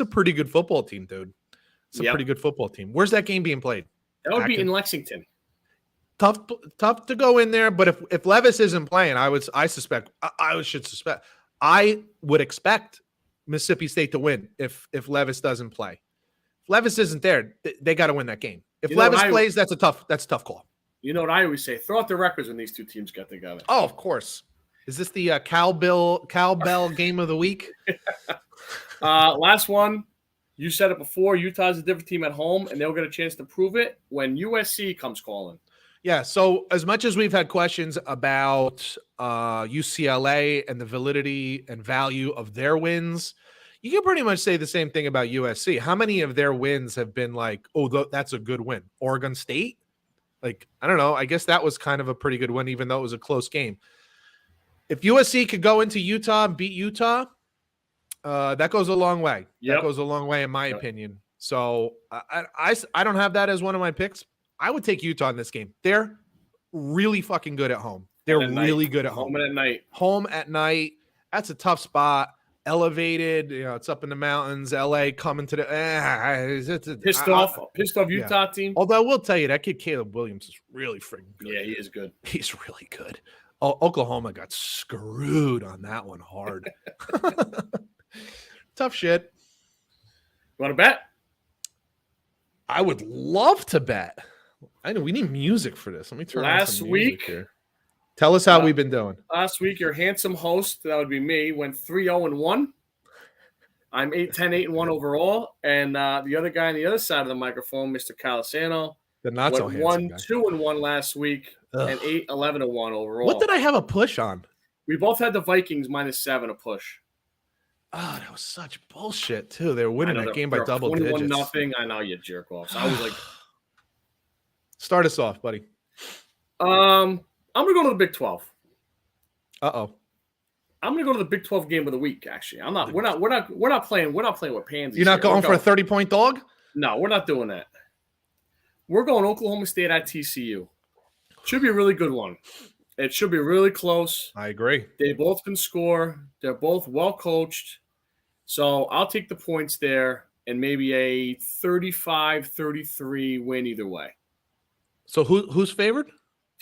pretty good football team, dude. It's a pretty good football team. Where's that game being played? That would be in Lexington. Tough to go in there, but if Levis isn't playing, I would expect Mississippi State to win if Levis doesn't play. If Levis isn't there, they got to win that game. If Levis plays, that's a tough call. You know what I always say? Throw out the records when these two teams get together. Oh, of course. Is this the cowbell game of the week? Last one. You said it before. Utah's a different team at home, and they'll get a chance to prove it when USC comes calling. Yeah, so as much as we've had questions about UCLA and the validity and value of their wins, you can pretty much say the same thing about USC. How many of their wins have been like, oh, that's a good win? Oregon State? Like, I don't know. I guess that was kind of a pretty good win, even though it was a close game. If USC could go into Utah and beat Utah, that goes a long way. Yep. That goes a long way, in my opinion. So I don't have that as one of my picks. I would take Utah in this game. They're really fucking good at home. They're really good at home. Home at night. That's a tough spot. Elevated. It's up in the mountains. LA coming to the pissed off Utah team. Although I will tell you, that kid Caleb Williams is really freaking good. Yeah, he is good. He's really good. Oh, Oklahoma got screwed on that one hard. Tough shit. You want to bet? I would love to bet. I know we need music for this. Let me turn on some music here. Tell us how we've been doing. Last week, your handsome host, that would be me, went 3-0-1. I'm 8-10-8-1 overall. And the other guy on the other side of the microphone, Mr. Calisano, the not so handsome guy, 1-2-1 last week. Ugh. And 8-11-1 overall. What did I have a push on? We both had the Vikings -7 a push. Oh, that was such bullshit, too. They were winning that game by double digits. 21-0. I know you jerk off. So I was like, start us off, buddy. I'm gonna go to the Big 12. Uh-oh. I'm gonna go to the Big 12 game of the week. Actually, I'm not. We're not playing with pansies. You're not going for a 30-point dog? No, we're not doing that. We're going Oklahoma State at TCU. Should be a really good one. It should be really close. I agree. They both can score. They're both well coached. So I'll take the points there and maybe a 35-33 win either way. So who's favored?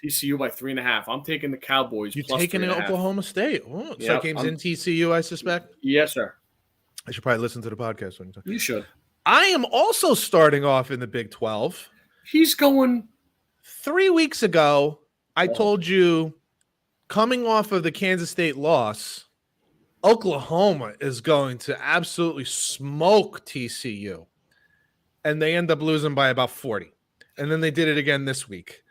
TCU by 3.5. I'm taking the Cowboys. You're taking Oklahoma State. Oh, so that game's in TCU, I suspect? Yes, sir. I should probably listen to the podcast. You should. I am also starting off in the Big 12. He's going. 3 weeks ago, I told you, coming off of the Kansas State loss, Oklahoma is going to absolutely smoke TCU. And they end up losing by about 40. And then they did it again this week.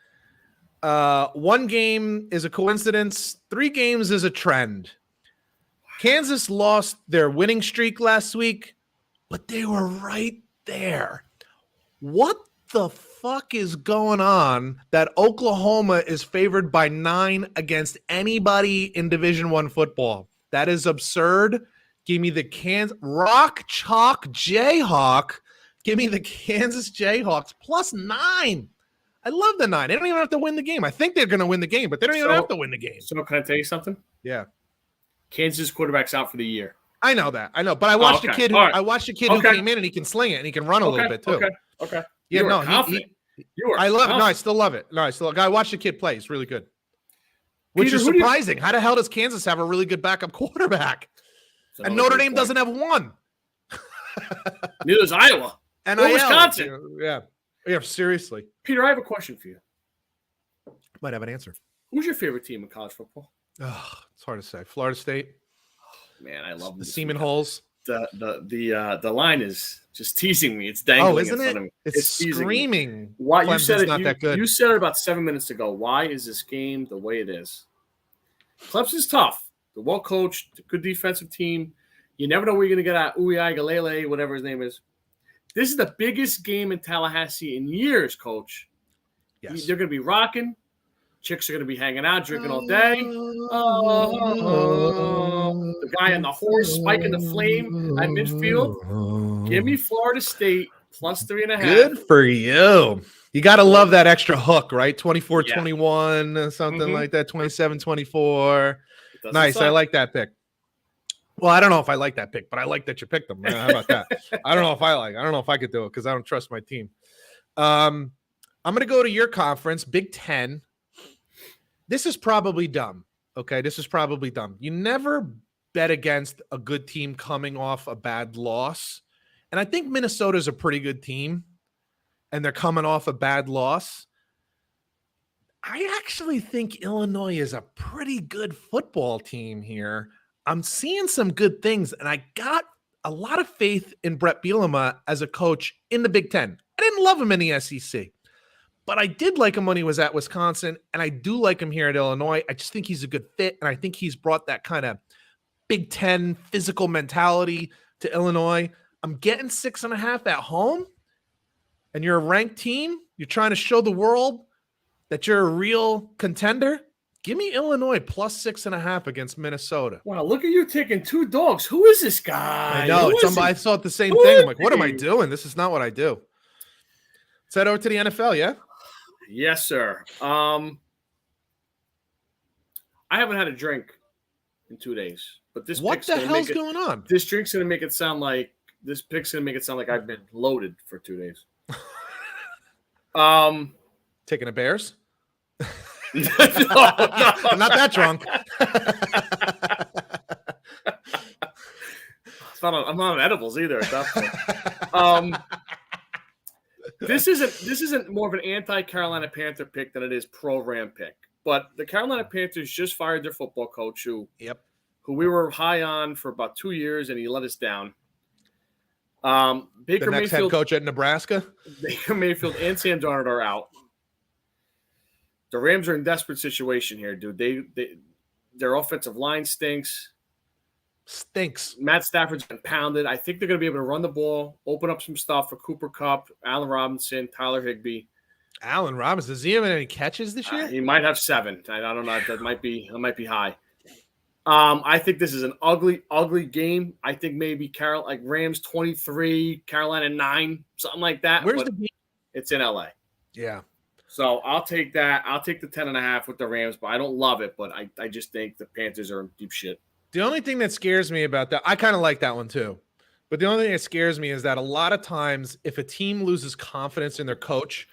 1 game is a coincidence. 3 games is a trend. Kansas lost their winning streak last week, but they were right there. What the fuck is going on that Oklahoma is favored by 9 against anybody in Division I football? That is absurd. Give me the Rock Chalk Jayhawk. Give me the Kansas Jayhawks +9. I love the 9. They don't even have to win the game. I think they're going to win the game, but they don't even have to win the game. So can I tell you something? Yeah. Kansas quarterback's out for the year. I know that. I know, but I watched a kid. I watched a kid who came in and he can sling it and he can run a little bit too. Okay. Yeah, no, I love it. No, I still love it. No, I watched the kid play. He's really good. Which is surprising. How the hell does Kansas have a really good backup quarterback? And Notre Dame doesn't have one. Neither does Iowa. NIL. Or Wisconsin. Yeah, seriously. Peter, I have a question for you. Might have an answer. Who's your favorite team in college football? It's hard to say. Florida State. Man, I love the Seaman Holes. The line is just teasing me. It's dangling in front of me. It's screaming. Why you said it? Not that good. You said it about 7 minutes ago. Why is this game the way it is? Clemson's tough. They're well coached. Good defensive team. You never know where you're going to get at Galele, whatever his name is. This is the biggest game in Tallahassee in years, Coach. Yes. They're going to be rocking. Chicks are going to be hanging out, drinking all day. The guy on the horse spiking the flame at midfield. Give me Florida State plus 3.5. Good for you. You got to love that extra hook, right? 24-21, something like that. 27-24. Nice. I like that pick. Well, I don't know if I like that pick, but I like that you picked them. How about that? I don't know if I could do it because I don't trust my team. I'm going to go to your conference, Big Ten. This is probably dumb. Okay, this is probably dumb. You never bet against a good team coming off a bad loss. And I think Minnesota's a pretty good team, and they're coming off a bad loss. I actually think Illinois is a pretty good football team here. I'm seeing some good things, and I got a lot of faith in Brett Bielema as a coach in the Big Ten. I didn't love him in the SEC, but I did like him when he was at Wisconsin, and I do like him here at Illinois. I just think he's a good fit, and I think he's brought that kind of Big Ten physical mentality to Illinois. I'm getting 6.5 at home, and you're a ranked team. You're trying to show the world that you're a real contender. Give me Illinois plus 6.5 against Minnesota. Wow, look at you taking 2 dogs. Who is this guy? I know. I thought the same thing. I'm like, what am I doing? This is not what I do. Let's head over to the NFL, yeah? Yes, sir. I haven't had a drink in 2 days, but this what the hell's going on? This drink's gonna make it sound like I've been loaded for 2 days. Taking a Bears? No. I'm not that drunk. I'm not on edibles either at that point. This isn't more of an anti-Carolina Panther pick than it is pro-Ram pick. But the Carolina Panthers just fired their football coach who we were high on for about 2 years, and he let us down. Baker Mayfield, head coach at Nebraska? Baker Mayfield and Sam Darnold are out. The Rams are in desperate situation here, dude. Their offensive line stinks. Matt Stafford's been pounded. I think they're going to be able to run the ball, open up some stuff for Cooper Kupp, Allen Robinson, Tyler Higbee. Allen Robinson, does he have any catches this year? He might have 7. I don't know. That might be high. I think this is an ugly, ugly game. I think maybe Rams 23, Carolina 9, something like that. Where's the game? It's in LA. Yeah. So I'll take that. I'll take the 10.5 with the Rams, but I don't love it. But I just think the Panthers are in deep shit. The only thing that scares me about that, I kind of like that one too. But the only thing that scares me is that a lot of times if a team loses confidence in their coach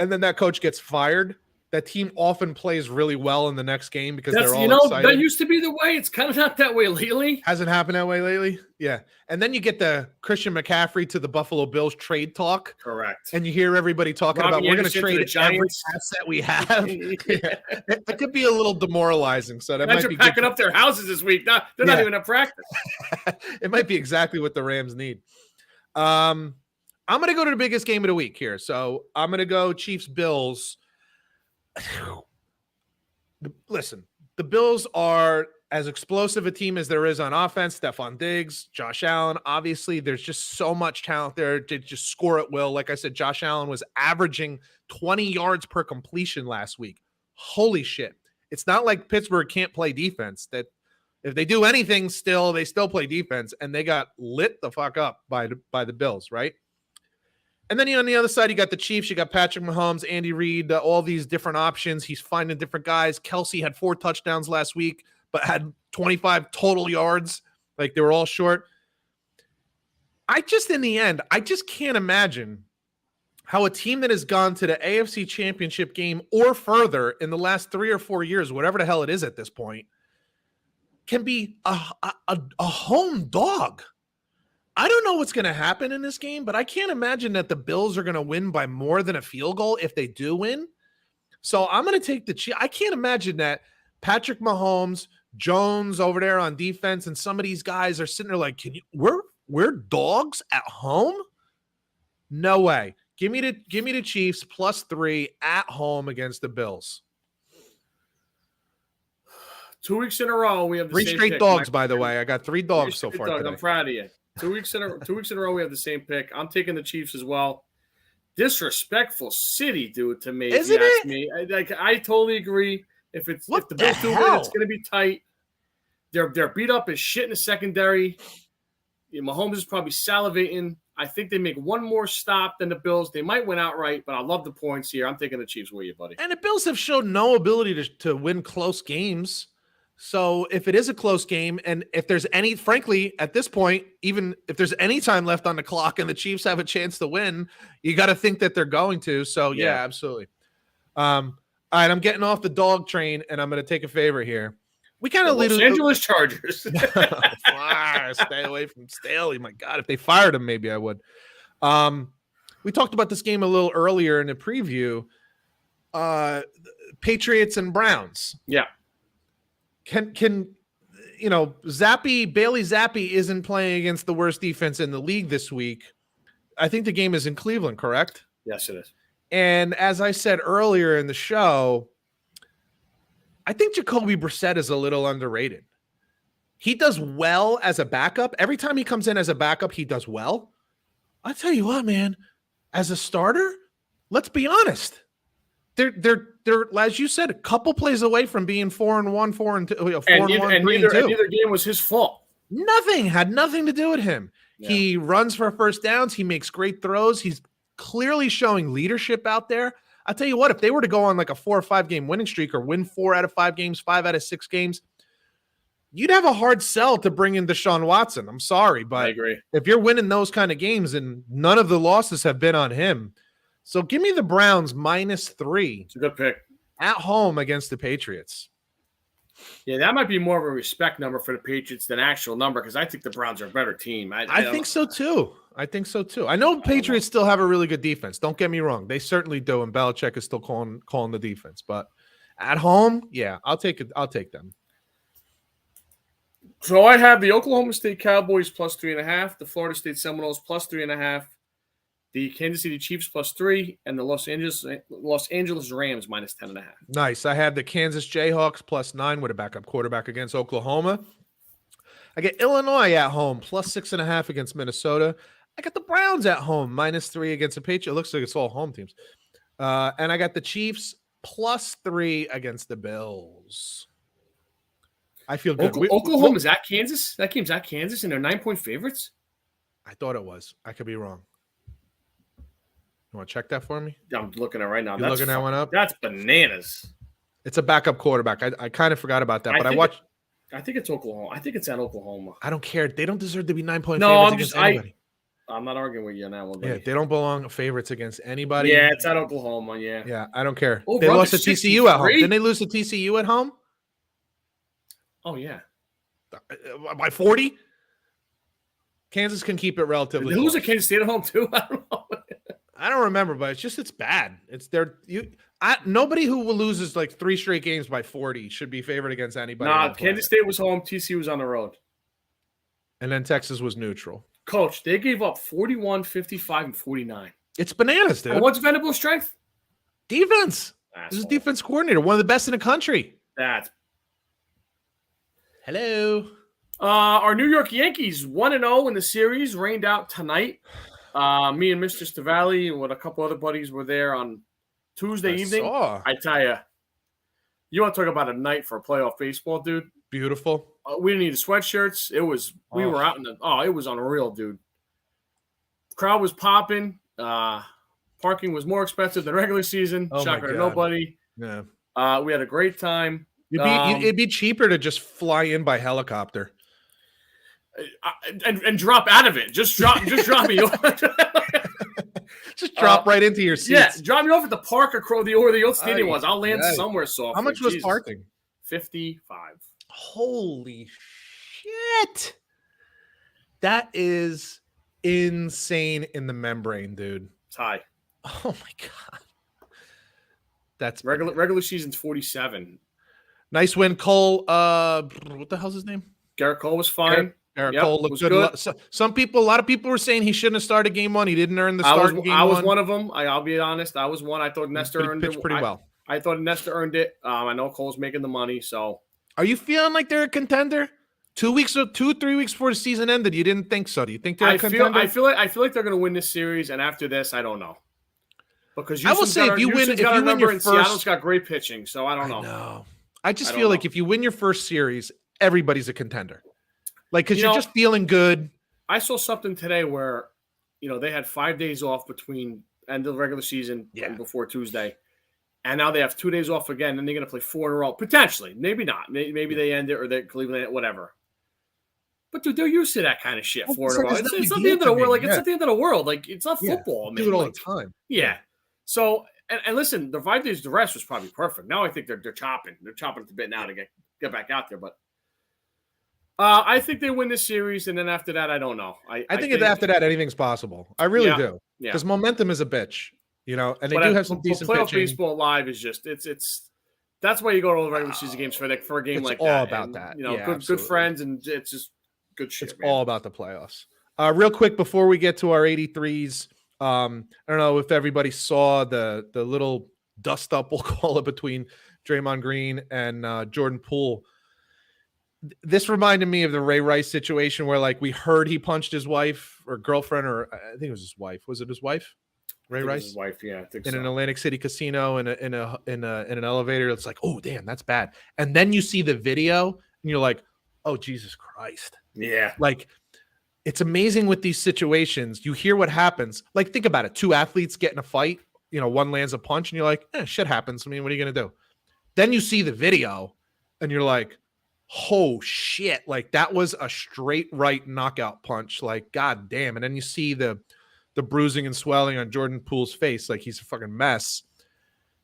and then that coach gets fired, that team often plays really well in the next game because they're all excited. That used to be the way. It's kind of not that way lately. Hasn't happened that way lately? Yeah. And then you get the Christian McCaffrey to the Buffalo Bills trade talk. Correct. And you hear everybody talking about we're going to trade every asset we have. Yeah. It could be a little demoralizing. So that might be packing up their houses this week. They're not even at practice. It might be exactly what the Rams need. I'm going to go to the biggest game of the week here. So I'm going to go Chiefs-Bills. Listen, the Bills are as explosive a team as there is on offense. Stephon Diggs, Josh Allen. Obviously, there's just so much talent there to just score at will. Like I said, Josh Allen was averaging 20 yards per completion last week. Holy shit. It's not like Pittsburgh can't play defense. That if they do anything still, they still play defense, and they got lit the fuck up by the Bills, right? And then on the other side, you got the Chiefs. You got Patrick Mahomes, Andy Reid, all these different options. He's finding different guys. Kelsey had 4 touchdowns last week, but had 25 total yards. Like, they were all short. In the end, I just can't imagine how a team that has gone to the AFC Championship game or further in the last 3 or 4 years, whatever the hell it is at this point, can be a home dog. I don't know what's going to happen in this game, but I can't imagine that the Bills are going to win by more than a field goal if they do win. So I'm going to take the Chiefs. I can't imagine that Patrick Mahomes, Jones over there on defense, and some of these guys are sitting there like, we're dogs at home? No way. Give me the Chiefs +3 at home against the Bills. 2 weeks in a row, we have the 3 same straight pick, dogs, by the way. I got 3 dogs so far today. I'm proud of you. 2 weeks in a row, we have the same pick. I'm taking the Chiefs as well. Disrespectful city, dude, to me. Isn't it? Me. I totally agree. If the Bills do win, it's going to be tight. They're beat up as shit in the secondary. Mahomes is probably salivating. I think they make one more stop than the Bills. They might win outright, but I love the points here. I'm taking the Chiefs with you, buddy. And the Bills have shown no ability to win close games. So if it is a close game, and if there's any, frankly, at this point, even if there's any time left on the clock and the Chiefs have a chance to win, you got to think that they're going to. So, yeah, absolutely. All right, I'm getting off the dog train, and I'm going to take a favor here. We kind of Los Angeles Chargers. Stay away from Staley. My God, if they fired him, maybe I would. We talked about this game a little earlier in the preview. Patriots and Browns. Yeah. Can Bailey Zappi isn't playing against the worst defense in the league this week. I think the game is in Cleveland, correct? Yes, it is. And as I said earlier in the show, I think Jacoby Brissett is a little underrated. He does well as a backup. Every time he comes in as a backup, he does well. I'll tell you what, man, as a starter, let's be honest. They're as you said, a couple plays away from being 4-1, 4-2, 4-1, 3-2. Neither game was his fault. Had nothing to do with him. Yeah. He runs for first downs. He makes great throws. He's clearly showing leadership out there. I'll tell you what, if they were to go on like a 4 or 5 game winning streak or win 4 out of 5 games, 5 out of 6 games, you'd have a hard sell to bring in Deshaun Watson. I'm sorry, but I agree. If you're winning those kind of games, and none of the losses have been on him. So give me the Browns -3. It's a good pick. At home against the Patriots. Yeah, that might be more of a respect number for the Patriots than actual number, because I think the Browns are a better team. I think so too. I know Patriots still have a really good defense. Don't get me wrong. They certainly do, and Belichick is still calling the defense. But at home, yeah, I'll take it. I'll take them. So I have the Oklahoma State Cowboys +3.5, the Florida State Seminoles +3.5, the Kansas City Chiefs +3, and the Los Angeles Rams -10.5. Nice. I have the Kansas Jayhawks +9 with a backup quarterback against Oklahoma. I get Illinois at home +6.5 against Minnesota. I got the Browns at home -3 against the Patriots. It looks like it's all home teams. And I got the Chiefs +3 against the Bills. I feel good. Oklahoma's at Kansas? That game's at Kansas, and they're 9-point favorites? I thought it was. I could be wrong. You want to check that for me? I'm looking at it right now. You're looking that one up? That's bananas. It's a backup quarterback. I kind of forgot about that, but I think it's Oklahoma. I think it's at Oklahoma. I don't care. They don't deserve to be 9-point favorites against anybody. I'm not arguing with you on that one. Yeah, they don't belong favorites against anybody. Yeah, it's at Oklahoma, yeah. Yeah, I don't care. They lost to TCU at home. Didn't they lose to TCU at home? Oh, yeah. By 40? Kansas can keep it relatively close. Who's at Kansas State at home, too? I don't know. I don't remember, but it's bad. Nobody who loses like 3 straight games by 40 should be favored against anybody. Nah, Kansas State was home. TCU was on the road. And then Texas was neutral. Coach, they gave up 41, 55, and 49. It's bananas, dude. And what's Venables' strength? Defense. This is a defense coordinator, one of the best in the country. Hello. Our New York Yankees 1-0 in the series, rained out tonight. Me and Mr. Stavali and with a couple other buddies were there on Tuesday evening. I tell you, you want to talk about a night for playoff baseball, dude? Beautiful. We didn't need the sweatshirts. We were out in it was unreal, dude. Crowd was popping. Parking was more expensive than regular season. Shocker to nobody. Yeah. We had a great time. It'd be cheaper to just fly in by helicopter. And drop out of it. Just drop me. Just drop right into your seats. Yeah, drop me off at the park or the old stadium was. I'll land somewhere soft. How much was parking? $55. Holy shit! That is insane in the membrane, dude. It's high. Oh my god. That's regular season's 47. Nice win, Cole. What the hell's his name? Garrett Cole was fine. Garrett Cole looked good. A lot of people were saying he shouldn't have started game one. He didn't earn the start in game one. I was one of them. I'll be honest. I was one. I thought Nestor earned it pretty well. I thought Nestor earned it. I know Cole's making the money. So, are you feeling like they're a contender? 3 weeks before the season ended, you didn't think so? Do you think they're a contender? I feel like they're going to win this series, and after this, I don't know. Because I will say, if you win your first, Seattle's got great pitching, so I don't know. No, I just feel like if you win your first series, everybody's a contender. Like, because you're just feeling good. I saw something today where, they had 5 days off between end of the regular season and before Tuesday. And now they have 2 days off again, and they're going to play 4 in a row. Potentially. Maybe not. Maybe they end it or they Cleveland, whatever. But, dude, they're used to that kind of shit. 4 in a row. It's not the end of the world. Like, it's not the end of the world. Like, it's not football. Man. Do it all the time. Yeah. So, and listen, the 5 days to rest was probably perfect. Now I think they're chopping. They're chopping at the bit now to get back out there. But I think they win this series, and then after that, I don't know. I think after that, anything's possible. I really do. Yeah. Because momentum is a bitch, and they do have some decent playoff pitching. Baseball live is just it's that's why you go to all the regular season games for a game like that. It's all about that. Good friends, and it's just good shit. It's all about the playoffs. Real quick before we get to our 83s. I don't know if everybody saw the little dust up, we'll call it, between Draymond Green and Jordan Poole. This reminded me of the Ray Rice situation where, like, we heard he punched his wife or girlfriend, or I think it was his wife. Was it his wife? Ray Rice? His wife, yeah, I think in an Atlantic City casino in an elevator. It's like, oh damn, that's bad. And then you see the video and you're like, oh Jesus Christ. Yeah. Like, it's amazing with these situations. You hear what happens. Like, think about it. 2 athletes get in a fight. One lands a punch, and you're like, shit happens. I mean, what are you going to do? Then you see the video, and you're like, oh, shit. Like, that was a straight right knockout punch. Like, god damn. And then you see the bruising and swelling on Jordan Poole's face. Like, he's a fucking mess.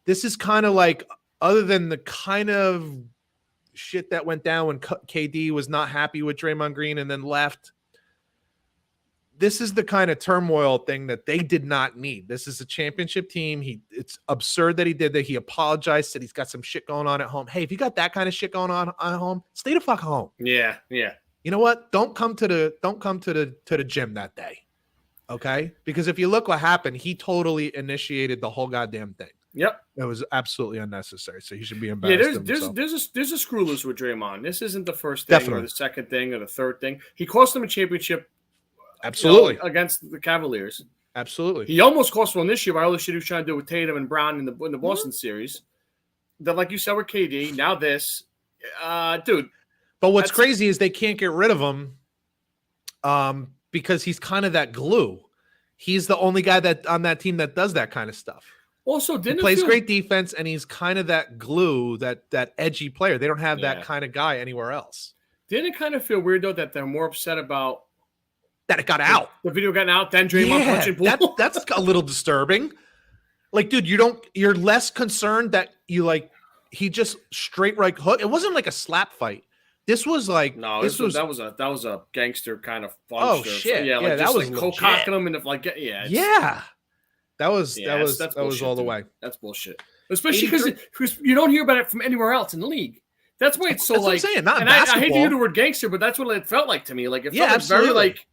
This is kind of like, other than the kind of shit that went down when KD was not happy with Draymond Green and then left, this is the kind of turmoil thing that they did not need. This is a championship team. It's absurd that he did that. He apologized, said he's got some shit going on at home. Hey, if you got that kind of shit going on at home, stay the fuck home. Yeah. You know what? Don't come to the gym that day. Okay? Because if you look what happened, he totally initiated the whole goddamn thing. Yep. It was absolutely unnecessary. So he should be embarrassed. Yeah, there's a screw loose with Draymond. This isn't the first thing or the second thing or the third thing. He cost them a championship. Absolutely. Against the Cavaliers. Absolutely. He almost cost one this year by all the shit he was trying to do with Tatum and Brown in the Boston series. That, like you said, with KD. Now this. Dude. But what's crazy is they can't get rid of him because he's kind of that glue. He's the only guy that on that team that does that kind of stuff. Also, he plays great defense, and he's kind of that glue, that edgy player. They don't have that kind of guy anywhere else. Didn't it kind of feel weird, though, that they're more upset about that it got out? The video got out, then Draymond punching Poole? That's a little disturbing. Like, dude, you're less concerned that he just straight right hook. It wasn't like a slap fight. This was like that was a gangster kind of punch. Oh shit! Yeah, like that was cocking him and That was all the way. That's bullshit. Especially because you don't hear about it from anywhere else in the league. That's why it's so that's like. What I'm saying, not and basketball. I hate to use the word gangster, but that's what it felt like to me. Like it felt very like.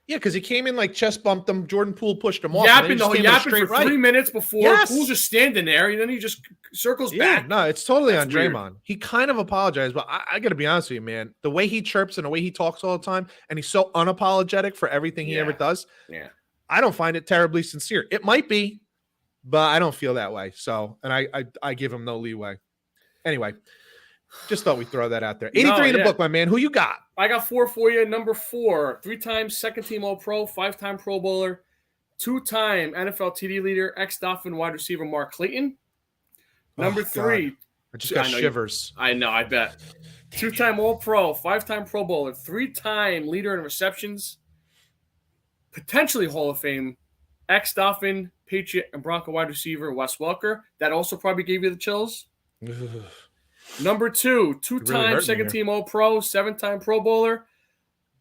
Yeah, because he came in like chest bumped him. Jordan Poole pushed him off. Yapping for 3 minutes before. Poole's just standing there, and then he just circles back. No, it's totally on Draymond. Weird. He kind of apologized, but I got to be honest with you, man. The way he chirps and the way he talks all the time, and he's so unapologetic for everything he ever does. Yeah, I don't find it terribly sincere. It might be, but I don't feel that way. So, and I give him no leeway. Anyway. Just thought we'd throw that out there. 83 in the book, my man. Who you got? I got 4 for you. Number 4, 3-time second-team All-Pro, 5-time Pro Bowler, 2-time NFL TD leader, ex-Dolphin wide receiver Mark Clayton. Number 3. God. I just got shivers. I know, I bet. 2-time All-Pro, 5-time Pro Bowler, 3-time leader in receptions, potentially Hall of Fame, ex-Dolphin, Patriot, and Bronco wide receiver Wes Welker. That also probably gave you the chills. Number 2, 2-time second-team All-Pro, 7-time Pro Bowler,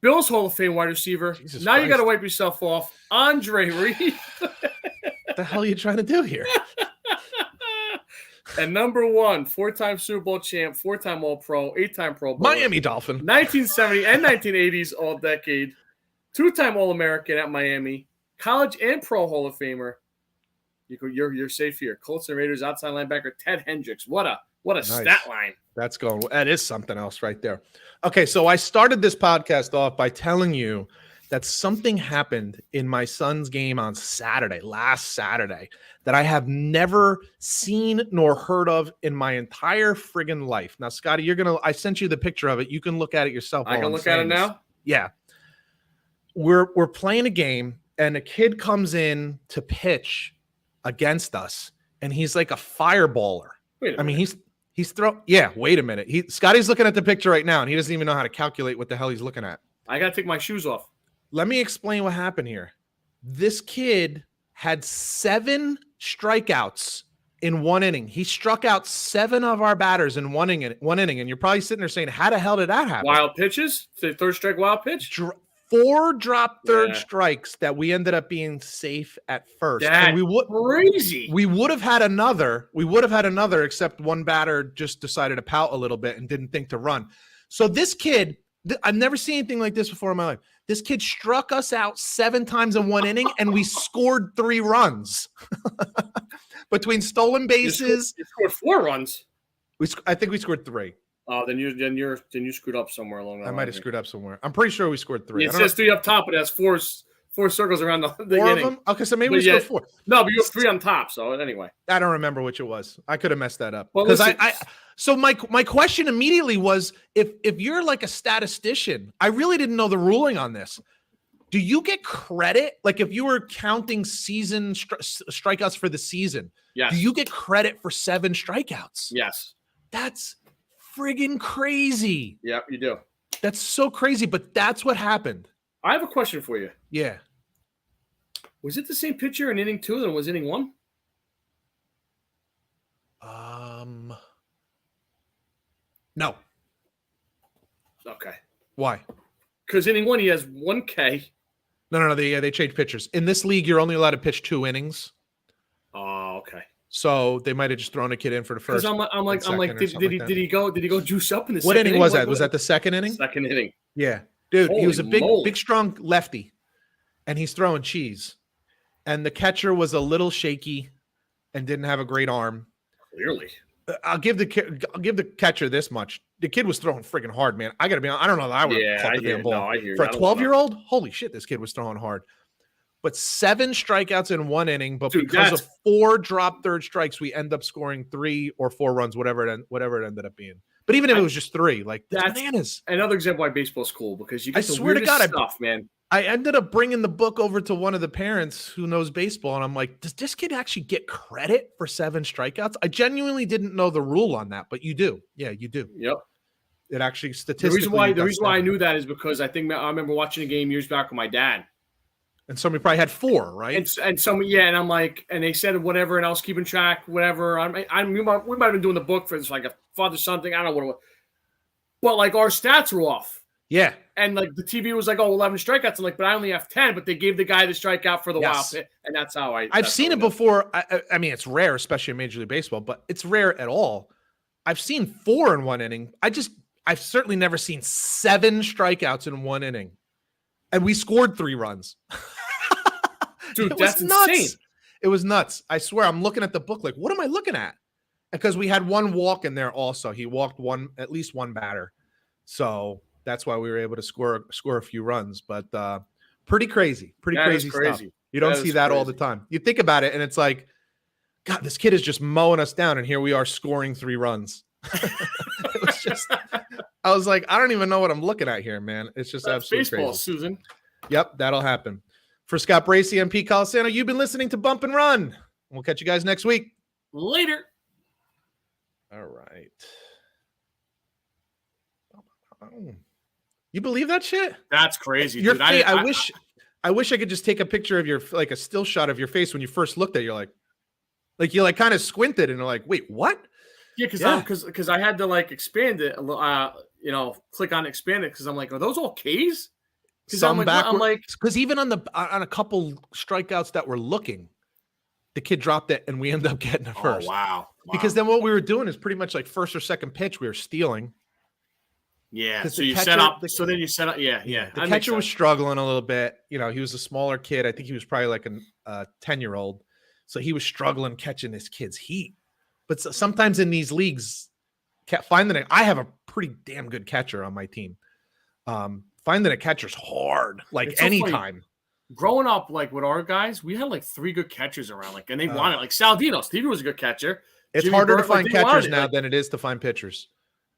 Bills Hall of Fame wide receiver. Jesus now you got to Christ. wipe yourself off. Andre Reed. What the hell are you trying to do here? And number 1, 4-time Super Bowl champ, 4-time All-Pro, 8-time Pro Bowler. Miami Dolphin. 1970 and 1980s All-Decade. 2-time All-American at Miami. College and Pro Hall of Famer. You're safe here. Colts and Raiders outside linebacker Ted Hendricks. What a Nice. stat line. That is something else right there. Okay, so I started this podcast off by telling you that something happened in my son's game on last Saturday, that I have never seen nor heard of in my entire friggin' life. Now, Scotty, I sent you the picture of it. You can look at it yourself. I can look at it now? Yeah. We're playing a game, and a kid comes in to pitch against us, and he's like a fireballer. Wait a minute. mean, he's wait a minute. Scotty's looking at the picture right now, and he doesn't even know how to calculate what the hell he's looking at. I got to take my shoes off. Let me explain what happened here. This kid had 7 strikeouts in 1 inning. He struck out 7 of our batters in one inning, and you're probably sitting there saying, how the hell did that happen? Wild pitches? Third strike wild pitch? 4 drop third strikes that we ended up being safe at first. And crazy. We would have had another, except one batter just decided to pout a little bit and didn't think to run. So this kid, I've never seen anything like this before in my life. This kid struck us out 7 times in 1 inning, and we scored 3 runs between stolen bases. You scored 4 runs. I think we scored 3. Oh, then you screwed up somewhere along the line. I might have screwed up somewhere. I'm pretty sure we scored 3. It says 3 up top, but it has 4 circles around the 4 inning. of them? Okay, so maybe we scored 4. No, but you have 3 on top. So anyway, I don't remember which it was. I could have messed that up. Well, because So my question immediately was, if you're like a statistician, I really didn't know the ruling on this. Do you get credit? Like if you were counting season strikeouts for the season, yes. Do you get credit for 7 strikeouts? Yes. That's friggin' crazy. Yep, you do. That's so crazy, but that's what happened. I have a question for you. Yeah. Was it the same pitcher in inning 2 than was inning 1? No. Okay. Why? Because inning 1 he has 1 K. No. They changed pitchers. In this league, you're only allowed to pitch 2 innings. Oh, okay. So they might have just thrown a kid in for the first. Because I'm like, did he go juice up in the what second inning was that? Was that the second inning? Second inning. Yeah, dude, Holy he was a big, moly. big, strong lefty, and he's throwing cheese. And the catcher was a little shaky, and didn't have a great arm. Clearly, I'll give the catcher this much: the kid was throwing freaking hard, man. I gotta be honest, I don't know that I would have caught the damn ball. No, I hear for a 12-year-old. Holy shit, this kid was throwing hard. But 7 strikeouts in 1 inning, but Dude, because of 4 drop third strikes, we end up scoring 3 or 4 runs, whatever it ended up being. But even if it was just 3, like that's bananas. Another example why baseball's cool because you get I swear to God, stuff, man. I ended up bringing the book over to one of the parents who knows baseball, and I'm like, does this kid actually get credit for 7 strikeouts? I genuinely didn't know the rule on that, but you do. Yeah, you do. Yep. It actually statistically. The reason why I knew that is because I remember watching a game years back with my dad. And somebody probably had 4, right? And and I'm like, and they said whatever, and I was keeping track, whatever. We might have been doing the book for this, like a father something. I don't know what it was. But like our stats were off. Yeah. And like the TV was like, 11 strikeouts. I'm like, but I only have 10. But they gave the guy the strikeout for the wild pitch, and that's how I've seen it before. I mean, it's rare, especially in Major League Baseball, but it's rare at all. I've seen 4 in 1 inning. I've certainly never seen 7 strikeouts in 1 inning, and we scored 3 runs. Dude, that's insane. It was nuts. I swear, I'm looking at the book like, what am I looking at? Because we had 1 walk in there also. He walked at least 1 batter. So that's why we were able to score a few runs. But pretty crazy. Pretty crazy stuff. You don't see that all the time. You think about it, and it's like, God, this kid is just mowing us down, and here we are scoring 3 runs. It was just, I was like, I don't even know what I'm looking at here, man. It's just absolutely baseball, crazy. Susan. Yep, that'll happen. For Scott Bracey and Pete Colasano, you've been listening to Bump and Run. We'll catch you guys next week. Later. All right. You believe that shit? That's crazy, dude. I wish I could just take a picture of your, like a still shot of your face when you first looked at it. You're like kind of squinted and you're like, wait, what? Yeah, because I had to like expand it, click on expand it because I'm like, are those all K's? Some I'm backward, like, because even on a couple strikeouts that were looking, the kid dropped it, and we ended up getting it first. Oh, wow. Because then what we were doing is pretty much like first or second pitch we were stealing. Yeah. So the you catcher- set up. the- So then you set up. Yeah. The that makes catcher was sense. struggling a little bit. You know, he was a smaller kid. I think he was probably like a 10-year-old. So he was struggling catching this kid's heat. But sometimes in these leagues, finding it, I have a pretty damn good catcher on my team. Finding a catcher's hard, like It's so anytime. funny. Growing up, like with our guys, we had like 3 good catchers around, like, and they wanted like Saldino. Stevie was a good catcher. It's Jimmy harder Burke, to find like, they wanted catchers it, now like- than it is to find pitchers.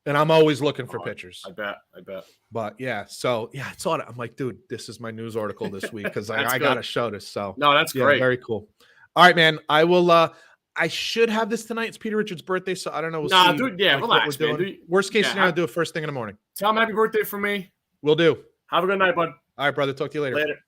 And I'm always looking for pitchers. I bet. But yeah, so yeah, I saw it. I'm like, dude, this is my news article this week because That's I good. gotta show this. So No, that's yeah, great. very cool. All right, man. I will. I should have this tonight. It's Peter Richards' birthday, so I don't know. We'll Nah, see, dude, yeah, like, what relax, we're man. doing. Worst case yeah, scenario, do it first thing in the morning. Tell him happy birthday for me. We'll do. Have a good night, bud. All right, brother. Talk to you later. Later.